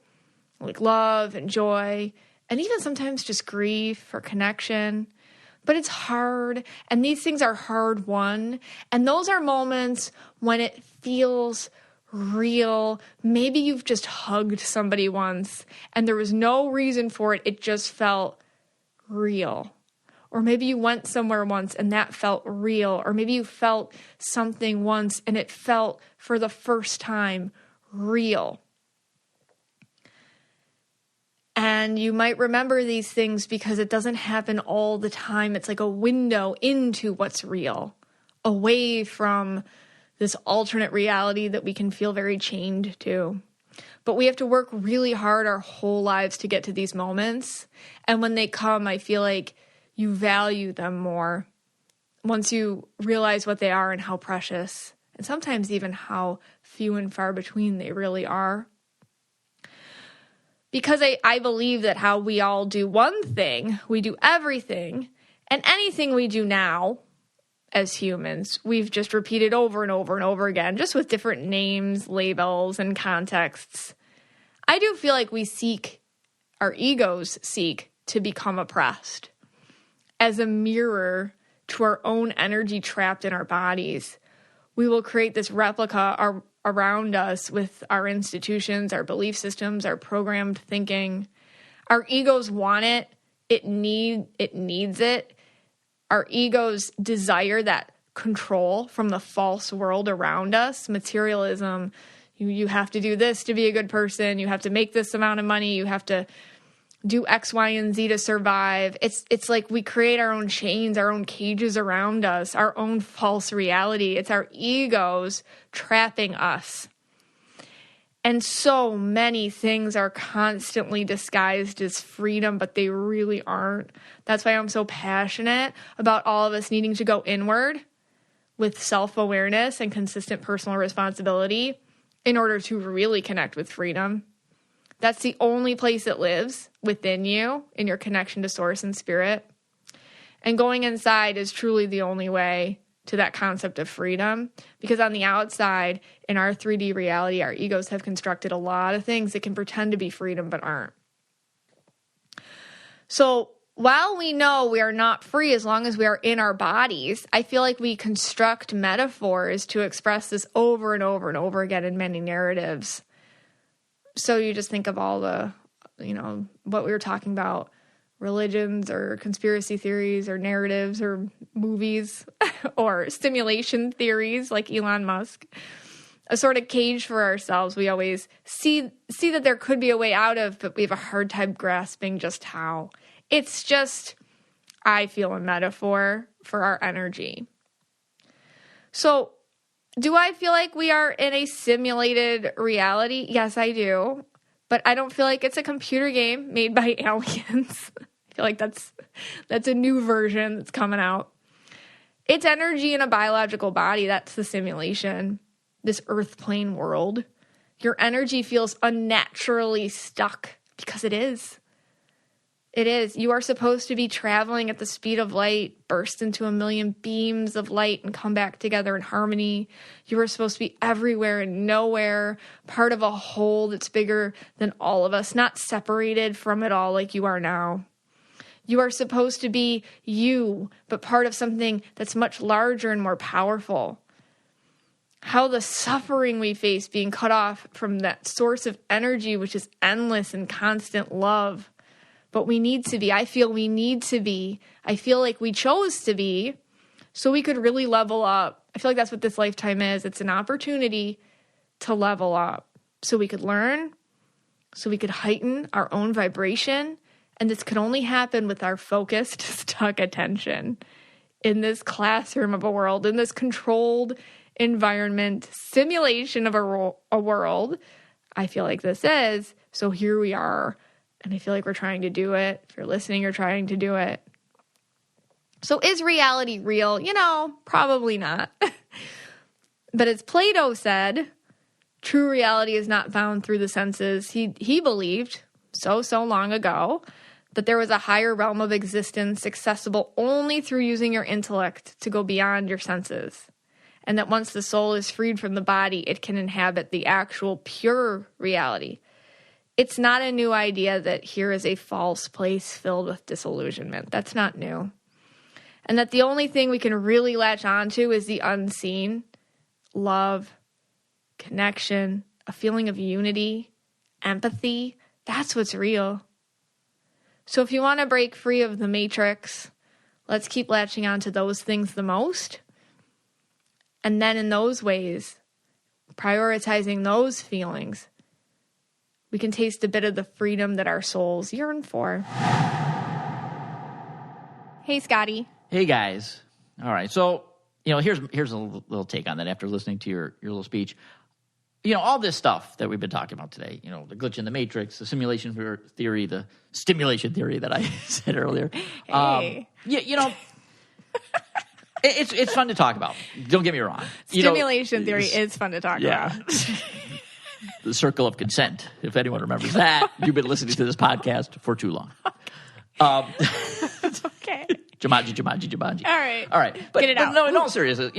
like love and joy, and even sometimes just grief or connection. But it's hard, and these things are hard won. And those are moments when it feels real. Maybe you've just hugged somebody once, and there was no reason for it. It just felt real. Or maybe you went somewhere once and that felt real. Or maybe you felt something once and it felt for the first time real. And you might remember these things because it doesn't happen all the time. It's like a window into what's real, away from this alternate reality that we can feel very chained to. But we have to work really hard our whole lives to get to these moments. And when they come, I feel like you value them more once you realize what they are and how precious, and sometimes even how few and far between they really are. Because I believe that how we all do one thing, we do everything, and anything we do now as humans, we've just repeated over and over and over again, just with different names, labels, and contexts. I do feel like our egos seek to become oppressed as a mirror to our own energy trapped in our bodies. We will create this replica around us with our institutions, our belief systems, our programmed thinking. Our egos want it. It needs it. Our egos desire that control from the false world around us. Materialism. You have to do this to be a good person. You have to make this amount of money. You have to do X, Y, and Z to survive. It's like we create our own chains, our own cages around us, our own false reality. It's our egos trapping us. And so many things are constantly disguised as freedom, but they really aren't. That's why I'm so passionate about all of us needing to go inward with self-awareness and consistent personal responsibility in order to really connect with freedom. That's the only place it lives, within you, in your connection to source and spirit. And going inside is truly the only way to that concept of freedom. Because on the outside, in our 3D reality, our egos have constructed a lot of things that can pretend to be freedom but aren't. So while we know we are not free as long as we are in our bodies, I feel like we construct metaphors to express this over and over and over again in many narratives. So you just think of all the, what we were talking about, religions or conspiracy theories or narratives or movies or stimulation theories like Elon Musk, a sort of cage for ourselves we always see that there could be a way out of, but we have a hard time grasping just how. It's just, I feel, a metaphor for our energy. So do I feel like we are in a simulated reality? Yes, I do. But I don't feel like it's a computer game made by aliens. I feel like that's a new version that's coming out. It's energy in a biological body. That's the simulation. This earth plane world. Your energy feels unnaturally stuck because it is. It is. You are supposed to be traveling at the speed of light, burst into a million beams of light and come back together in harmony. You are supposed to be everywhere and nowhere, part of a whole that's bigger than all of us, not separated from it all like you are now. You are supposed to be you, but part of something that's much larger and more powerful. How the suffering we face being cut off from that source of energy, which is endless and constant love. But we need to be. I feel we need to be. I feel like we chose to be so we could really level up. I feel like that's what this lifetime is. It's an opportunity to level up so we could learn, so we could heighten our own vibration. And this could only happen with our focused, stuck attention in this classroom of a world, in this controlled environment, simulation of a world. I feel like this is. So here we are. And I feel like we're trying to do it. If you're listening, you're trying to do it. So is reality real? Probably not. But as Plato said, true reality is not found through the senses. He believed so long ago that there was a higher realm of existence accessible only through using your intellect to go beyond your senses. And that once the soul is freed from the body, it can inhabit the actual pure reality. It's not a new idea that here is a false place filled with disillusionment. That's not new. And that the only thing we can really latch onto is the unseen. Love, connection, a feeling of unity, empathy. That's what's real. So if you want to break free of the matrix, let's keep latching onto those things the most. And then in those ways, prioritizing those feelings, we can taste a bit of the freedom that our souls yearn for. Hey, Scotty. Hey, guys. All right. So, here's a little take on that after listening to your little speech. All this stuff that we've been talking about today, the glitch in the matrix, the simulation theory, the stimulation theory that I said earlier. Hey. It's fun to talk about. Don't get me wrong. Stimulation theory is fun to talk about. The circle of consent, if anyone remembers that. You've been listening to this podcast for too long. It's okay. Jumanji. All right. But, get it out. No, in all seriousness,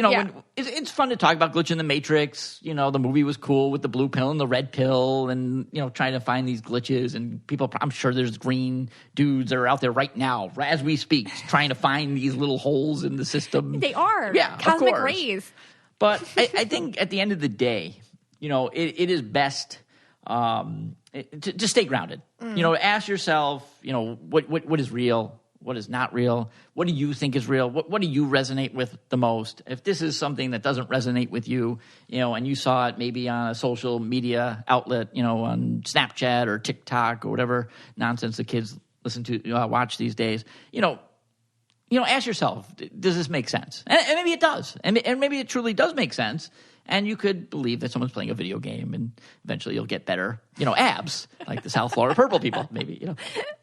it's fun to talk about glitch in the matrix. The movie was cool with the blue pill and the red pill and, trying to find these glitches. And people, I'm sure there's green dudes that are out there right now, as we speak, trying to find these little holes in the system. They are. Yeah, Cosmic of course. rays. But I think at the end of the day, it is best to stay grounded. Ask yourself, what is real? What is not real? What do you think is real? What do you resonate with the most? If this is something that doesn't resonate with you, and you saw it maybe on a social media outlet, on Snapchat or TikTok or whatever nonsense the kids listen to, watch these days, ask yourself, does this make sense? And maybe it does. And maybe it truly does make sense. And you could believe that someone's playing a video game and eventually you'll get better, abs, like the South Florida Purple people, maybe,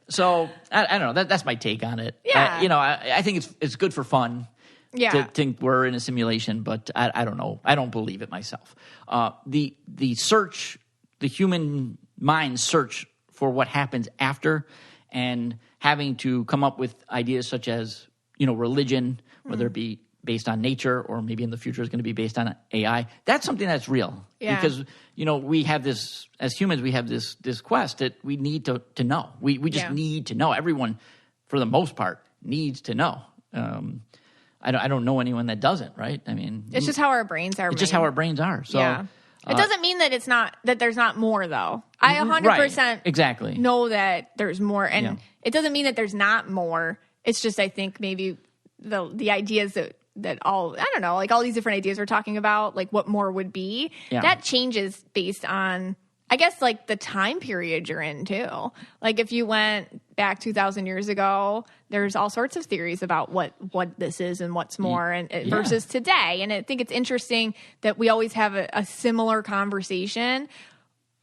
So, I don't know. That's my take on it. Yeah. I think it's good for fun to think we're in a simulation, but I don't know. I don't believe it myself. The human mind's search for what happens after and having to come up with ideas such as, religion, whether it be based on nature or maybe in the future is going to be based on AI. That's something that's real. Yeah. Because, we have this, as humans, we have this quest that we need to know. We just need to know. Everyone, for the most part, needs to know. I don't know anyone that doesn't, right? I mean, it's just how our brains are. It's just how our brains are. So, yeah. It doesn't mean that that there's not more, though. I 100% exactly know that there's more. And it doesn't mean that there's not more. It's just, I think, maybe the ideas that all, I don't know, like all these different ideas we're talking about, like what more would be, that changes based on, I guess, like the time period you're in too. Like if you went back 2,000 years ago, there's all sorts of theories about what this is and what's more and versus today. And I think it's interesting that we always have a similar conversation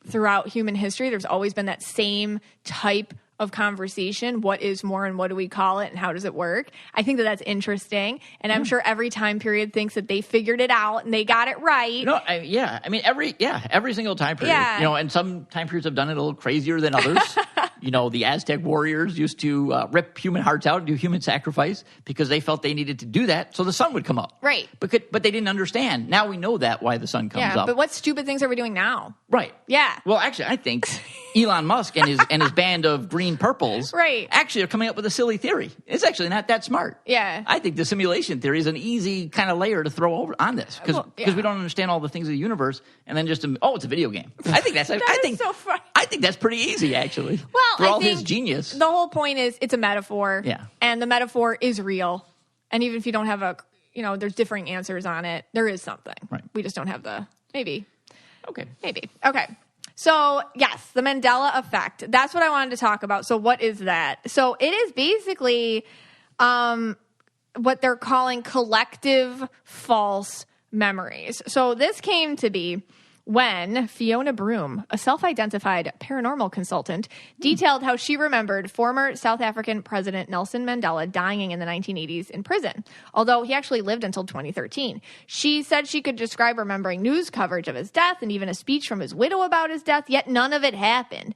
throughout human history. There's always been that same type of conversation. What is more and what do we call it and how does it work? I think that's interesting. And I'm sure every time period thinks that they figured it out and they got it right. No, I mean, every single time period. Yeah. And some time periods have done it a little crazier than others. The Aztec warriors used to rip human hearts out and do human sacrifice because they felt they needed to do that so the sun would come up. Right. But they didn't understand. Now we know that why the sun comes up. But what stupid things are we doing now? Right. Yeah. Well, actually, I think Elon Musk and his band of green purples actually are coming up with a silly theory. It's actually not that smart. Yeah. I think the simulation theory is an easy kind of layer to throw over on this because we don't understand all the things of the universe and then just, it's a video game. I think that's so funny. I think that's pretty easy, actually. Well, for all his genius. The whole point is it's a metaphor. Yeah. And the metaphor is real. And even if you don't have there's differing answers on it, there is something. Right. We just don't have maybe. Okay. Maybe. Okay. So, yes, the Mandela Effect. That's what I wanted to talk about. So what is that? So it is basically what they're calling collective false memories. So this came to be when Fiona Broom, a self-identified paranormal consultant, detailed how she remembered former South African President Nelson Mandela dying in the 1980s in prison, although he actually lived until 2013. She said she could describe remembering news coverage of his death and even a speech from his widow about his death, yet none of it happened.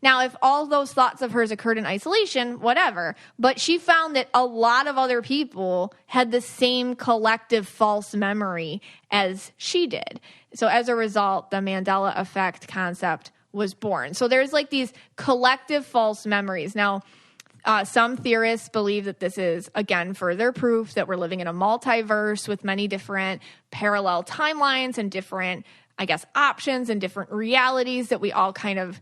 Now, if all those thoughts of hers occurred in isolation, whatever. But she found that a lot of other people had the same collective false memory as she did. So as a result, the Mandela Effect concept was born. So there's like these collective false memories. Now, some theorists believe that this is, again, further proof that we're living in a multiverse with many different parallel timelines and different, I guess, options and different realities that we all kind of,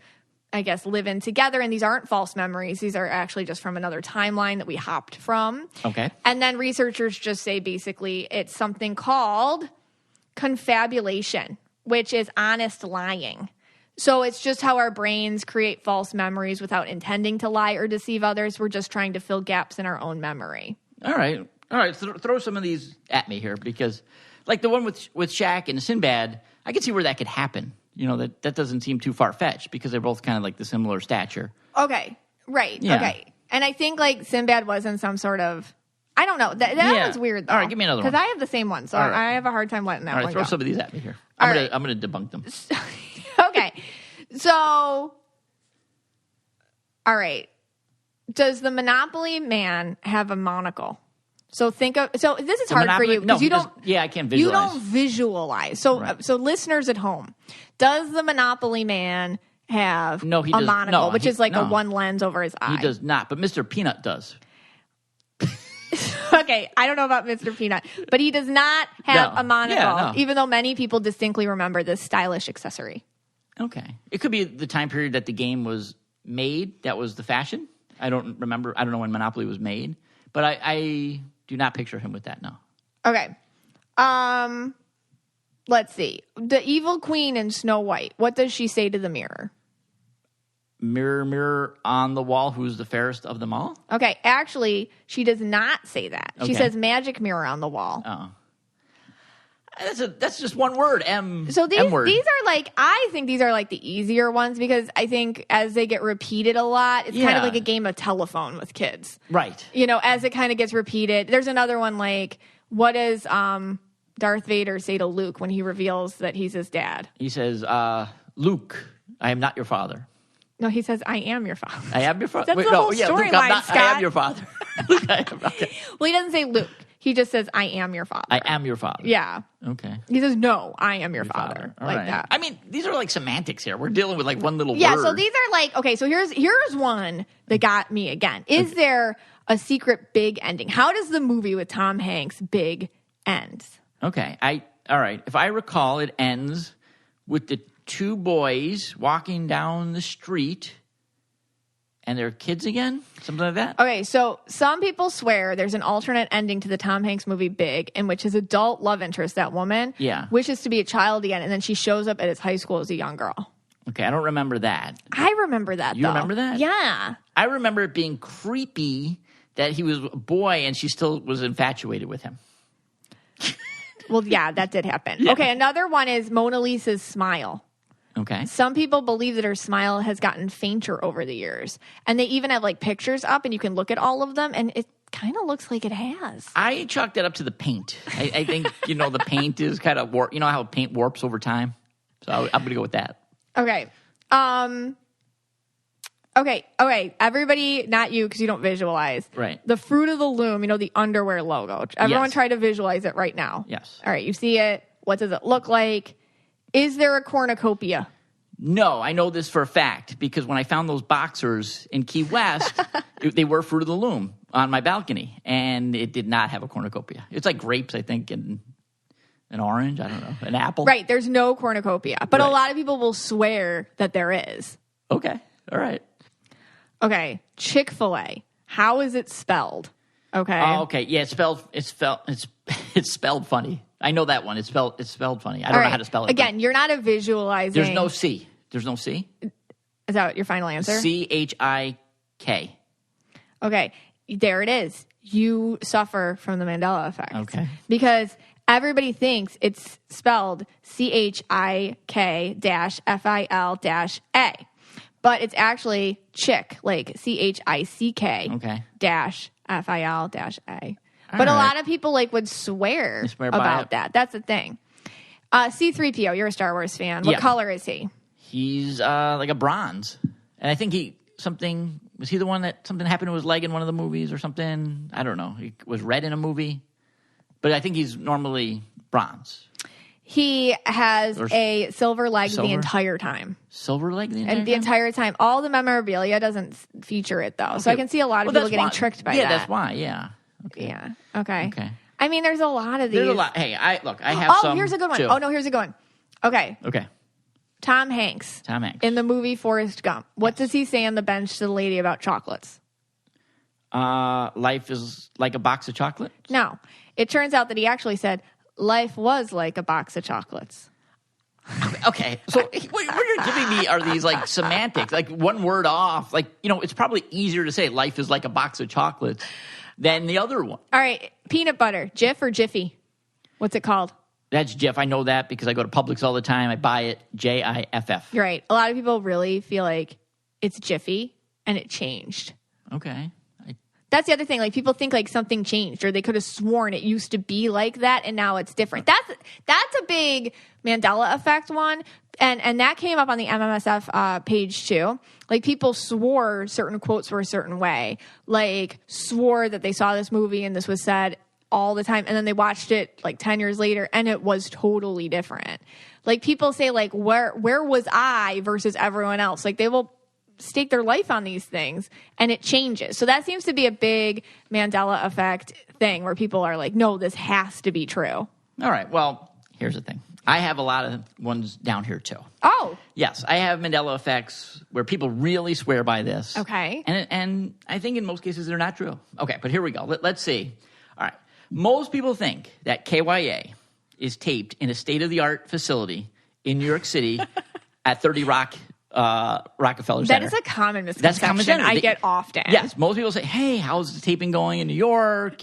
I guess, live in together. And these aren't false memories. These are actually just from another timeline that we hopped from. Okay. And then researchers just say basically it's something called confabulation, which is honest lying. So it's just how our brains create false memories without intending to lie or deceive others. We're just trying to fill gaps in our own memory. All right. Throw some of these at me here, because like the one with Shaq and Sinbad, I can see where that could happen. You know, that doesn't seem too far-fetched because they're both kind of like the similar stature. Okay. Right. Yeah. Okay. And I think like Sinbad was in some sort of, I don't know. That was weird though. All right, give me another one. Because I have the same one, so right. I have a hard time letting that All right, one throw go. some of these at me here. All I'm right. gonna debunk them. Okay. So, all right. Does the Monopoly man have a monocle? So this is hard for you because you don't. Yeah, I can't visualize. You don't visualize. So, Right. so listeners at home, does the Monopoly man have a monocle, no, which is like a one lens over his eye? He does not, but Mr. Peanut does. Okay, I don't know about Mr. Peanut, but he does not have a monocle, Yeah, no. even though many people distinctly remember this stylish accessory. Okay. It could be the time period that the game was made. That was the fashion. I don't remember. I don't know when Monopoly was made, but I do not picture him with that, no. Okay. Let's see. The evil queen in Snow White, what does she say to the mirror? Mirror, mirror on the wall, who's the fairest of them all? Okay, actually, she does not say that. She Okay. says magic mirror on the wall. Oh. That's just one word, So these word. are like, I think these are like the easier ones because I think as they get repeated a lot, it's kind Yeah. of like a game of telephone with kids. Right. You know, as it kind of gets repeated. There's another one like, what does Darth Vader say to Luke when he reveals that he's his dad? He says, Luke, I am not your father. No, he says, I am your father. I am your father. That's the whole Luke, storyline, Scott. I am your father. Luke, I am not. Well, he doesn't say Luke. He just says, I am your father. I am your father. Yeah. Okay. He says, no, I am your father. All like right. that. I mean, these are like semantics here. We're dealing with like one little Yeah, word. so these are like, okay, so here's one that got me again. Is there a secret big ending? How does the movie with Tom Hanks big end? Okay. All right. If I recall, it ends with the two boys walking down the street and they're kids again? Something like that? Okay, so some people swear there's an alternate ending to the Tom Hanks movie Big, in which his adult love interest, that woman, wishes to be a child again, and then she shows up at his high school as a young girl. Okay, I don't remember that. I remember that, You remember that? Yeah. I remember it being creepy that he was a boy and she still was infatuated with him. Well, yeah, that did happen. Yeah. Okay, another one is Mona Lisa's smile. Okay. Some people believe that her smile has gotten fainter over the years. And they even have like pictures up and you can look at all of them and it kind of looks like it has. I chalked that up to the paint. I think, the paint is kind of warped. You know how paint warps over time? So I'm going to go with that. Okay. Okay. Everybody, not you because you don't visualize. Right. The Fruit of the Loom, the underwear logo. Everyone try to visualize it right now. Yes. All right, you see it. What does it look like? Is there a cornucopia? No, I know this for a fact because when I found those boxers in Key West, they were Fruit of the Loom on my balcony, and it did not have a cornucopia. It's like grapes, I think, and an orange, I don't know, an apple. Right, there's no cornucopia, but a Right. lot of people will swear that there is. Okay, all right. Okay, Chick-fil-A. How is it spelled? Okay. Oh, okay, yeah, it's spelled funny. I know that one. It's spelled funny. I don't know how to spell it. Again, you're not a visualizing. There's no C. There's no C. Is that your final answer? CHIK. Okay, there it is. You suffer from the Mandela effect. Okay. Because everybody thinks it's spelled CHIK-FIL-A. But it's actually chick, like CHICK Okay. dash FIL-A. But a lot of people like would swear swear by about it. that. That's the thing. C-3PO, you're a Star Wars fan. What Yeah. color is he? He's like a bronze. And I think was he the one that something happened to his leg in one of the movies or something? I don't know. He was red in a movie. But I think he's normally bronze. He has a silver leg the Silver? entire time. Silver leg the entire And the time? entire time. All the memorabilia doesn't feature it, though. So I can see a lot of people that's getting why. tricked by Yeah, that. that's why, yeah. Okay. Yeah. Okay. Okay. I mean, there's a lot of these. There's a lot. Hey, I have some. Oh, here's a good one. too. Oh, no, here's a good one. Okay. Okay. Tom Hanks. Tom Hanks. In the movie Forrest Gump. What does he say on the bench to the lady about chocolates? Life is like a box of chocolates? No. It turns out that he actually said, life was like a box of chocolates. Okay, so what you're giving me are these like semantics, like one word off. Like, it's probably easier to say life is like a box of chocolates than the other one. All right. Peanut butter. Jif or Jiffy? What's it called? That's Jeff. I know that because I go to Publix all the time. I buy it, Jiff. You're right. A lot of people really feel like it's Jiffy and it changed. Okay. That's the other thing. Like, people think like something changed, or they could have sworn it used to be like that and now it's different. That's a big Mandela Effect one. And that came up on the MMSF page too. Like, people swore certain quotes were a certain way. Like, swore that they saw this movie and this was said all the time. And then they watched it like 10 years later and it was totally different. Like, people say like, where was I versus everyone else? Like, they will stake their life on these things and it changes. So that seems to be a big Mandela Effect thing where people are like, no, this has to be true. All right. Well, here's the thing. I have a lot of ones down here too. Oh. Yes, I have Mandela Effects where people really swear by this. Okay. And I think in most cases they're not true. Okay, but here we go. Let's see. All right. Most people think that KYA is taped in a state-of-the-art facility in New York City at 30 Rockefeller Center. That is a common misconception. That's a common sense. I get often. Yes, most people say, hey, how's the taping going in New York?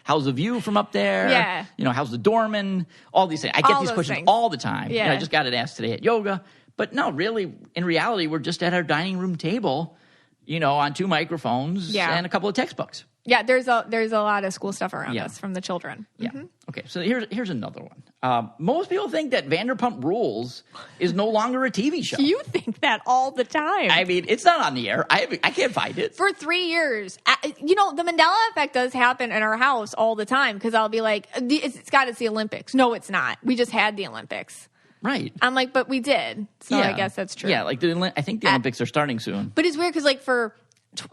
How's the view from up there? Yeah. How's the doorman? All these things. I get All these those questions things. all the time. Yeah. I just got it asked today at yoga. But no, really, in reality, we're just at our dining room table, on 2 microphones and a couple of textbooks. Yeah, there's a lot of school stuff around Yeah. us from the children. Yeah. Okay, so here's another one. Most people think that Vanderpump Rules is no longer a TV show. You think that all the time. I mean, it's not on the air. I can't find it. For 3 years. The Mandela Effect does happen in our house all the time because I'll be like, it's got it's the Olympics. No, it's not. We just had the Olympics. Right. I'm like, but we did. So I guess that's true. Yeah, like I think the Olympics are starting soon. But it's weird because like for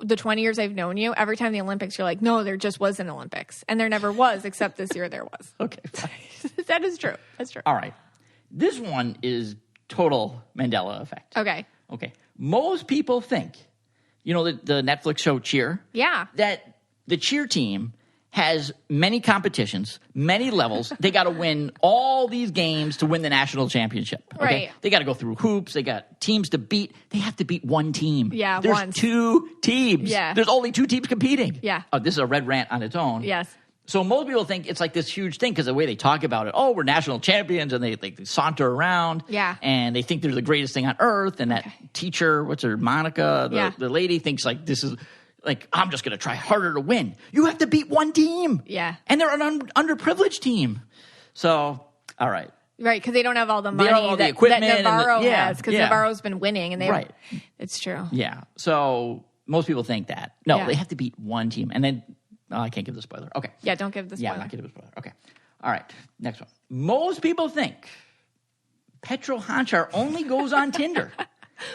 the 20 years I've known you, every time the Olympics, you're like, no, there just was an Olympics. And there never was, except this year there was. Okay, fine. That is true. That's true. All right. This one is total Mandela Effect. Okay. Okay. Most people think, the Netflix show Cheer? Yeah. That the cheer team has many competitions, many levels. They got to win all these games to win the national championship. Okay? Right. They got to go through hoops. They got teams to beat. They have to beat one team. Yeah, There's once. 2 teams. Yeah. There's only 2 teams competing. Yeah. Oh, this is a red rant on its own. Yes. So most people think it's like this huge thing because the way they talk about it, we're national champions, and they saunter around. Yeah. And they think they're the greatest thing on earth. And that teacher, what's her, Monica, the lady, thinks like this is like, I'm just going to try harder to win. You have to beat one team. Yeah. And they're an underprivileged team. So, all right. Right, because they don't have all the money don't have all the that equipment and Navarro the- yeah, has, because yeah. Navarro's been winning, and they Right. It's true. Yeah. So most people think that. No, Yeah. they have to beat one team. And then, I can't give the spoiler. Okay. Yeah, don't give the spoiler. Yeah, I'm not going to give a spoiler. Okay. All right. Next one. Most people think Petro Hanchar only goes on Tinder.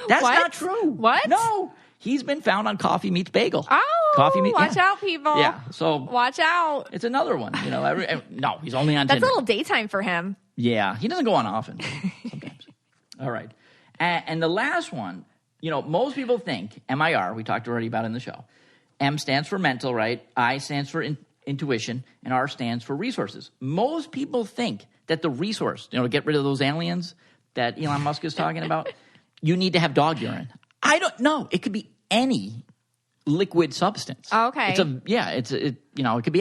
That's What? not true. What? No. He's been found on Coffee Meets Bagel. Oh, Coffee Meets watch out, people. Yeah. So Watch out. it's another one. No, he's only on That's Tinder. a little daytime for him. Yeah. He doesn't go on often sometimes. All right. And the last one, most people think MIR, we talked already about in the show. M stands for mental, right? I stands for intuition, and R stands for resources. Most people think that the resource, to get rid of those aliens that Elon Musk is talking about, you need to have dog urine. I don't know. It could be any liquid substance. Okay. It could be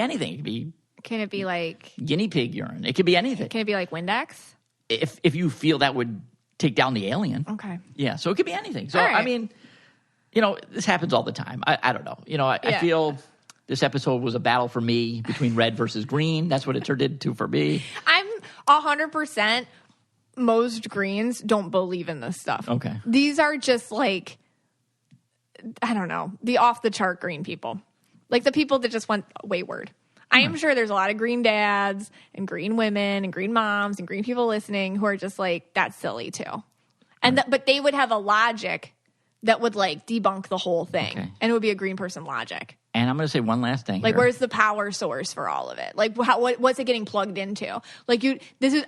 anything. It could be Can it be like guinea pig urine? It could be anything. Can it be like Windex? If you feel that would take down the alien. Okay. Yeah, so it could be anything. So, All right. I mean, this happens all the time. I don't know. I feel this episode was a battle for me between red versus green. That's what it turned into for me. I'm 100%. Most Greens don't believe in this stuff. Okay. These are just like, I don't know, the off the chart green people. Like the people that just went wayward. I am sure there's a lot of green dads and green women and green moms and green people listening who are just like, that's silly too. And but they would have a logic that would like debunk the whole thing. Okay. And it would be a green person logic. And I'm going to say one last thing. Like, here. where's the power source for all of it? Like, what's it getting plugged into? Like,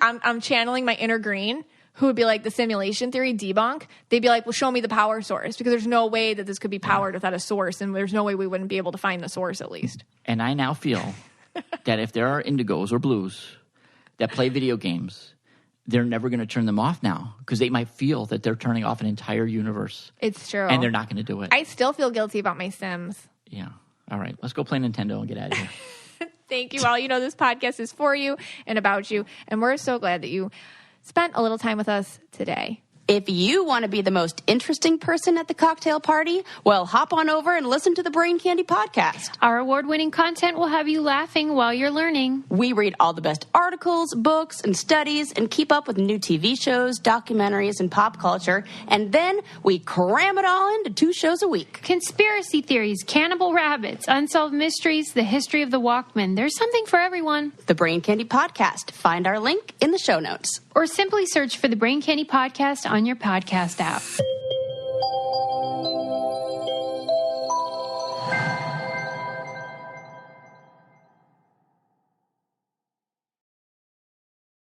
I'm channeling my inner green, who would be like the simulation theory debunk. They'd be like, well, show me the power source, because there's no way that this could be powered without a source, and there's no way we wouldn't be able to find the source at least. And I now feel that if there are indigos or blues that play video games, they're never going to turn them off now, because they might feel that they're turning off an entire universe. It's true. And they're not going to do it. I still feel guilty about my Sims. Yeah. All right. Let's go play Nintendo and get out of here. Thank you all. This podcast is for you and about you. And we're so glad that you spent a little time with us today. If you want to be the most interesting person at the cocktail party, well, hop on over and listen to the Brain Candy podcast. Our award-winning content will have you laughing while you're learning. We read all the best articles, books, and studies, and keep up with new TV shows, documentaries, and pop culture. And then we cram it all into 2 shows a week. Conspiracy theories, cannibal rabbits, unsolved mysteries, the history of the Walkman. There's something for everyone. The Brain Candy podcast. Find our link in the show notes. Or simply search for the Brain Candy podcast on your podcast app.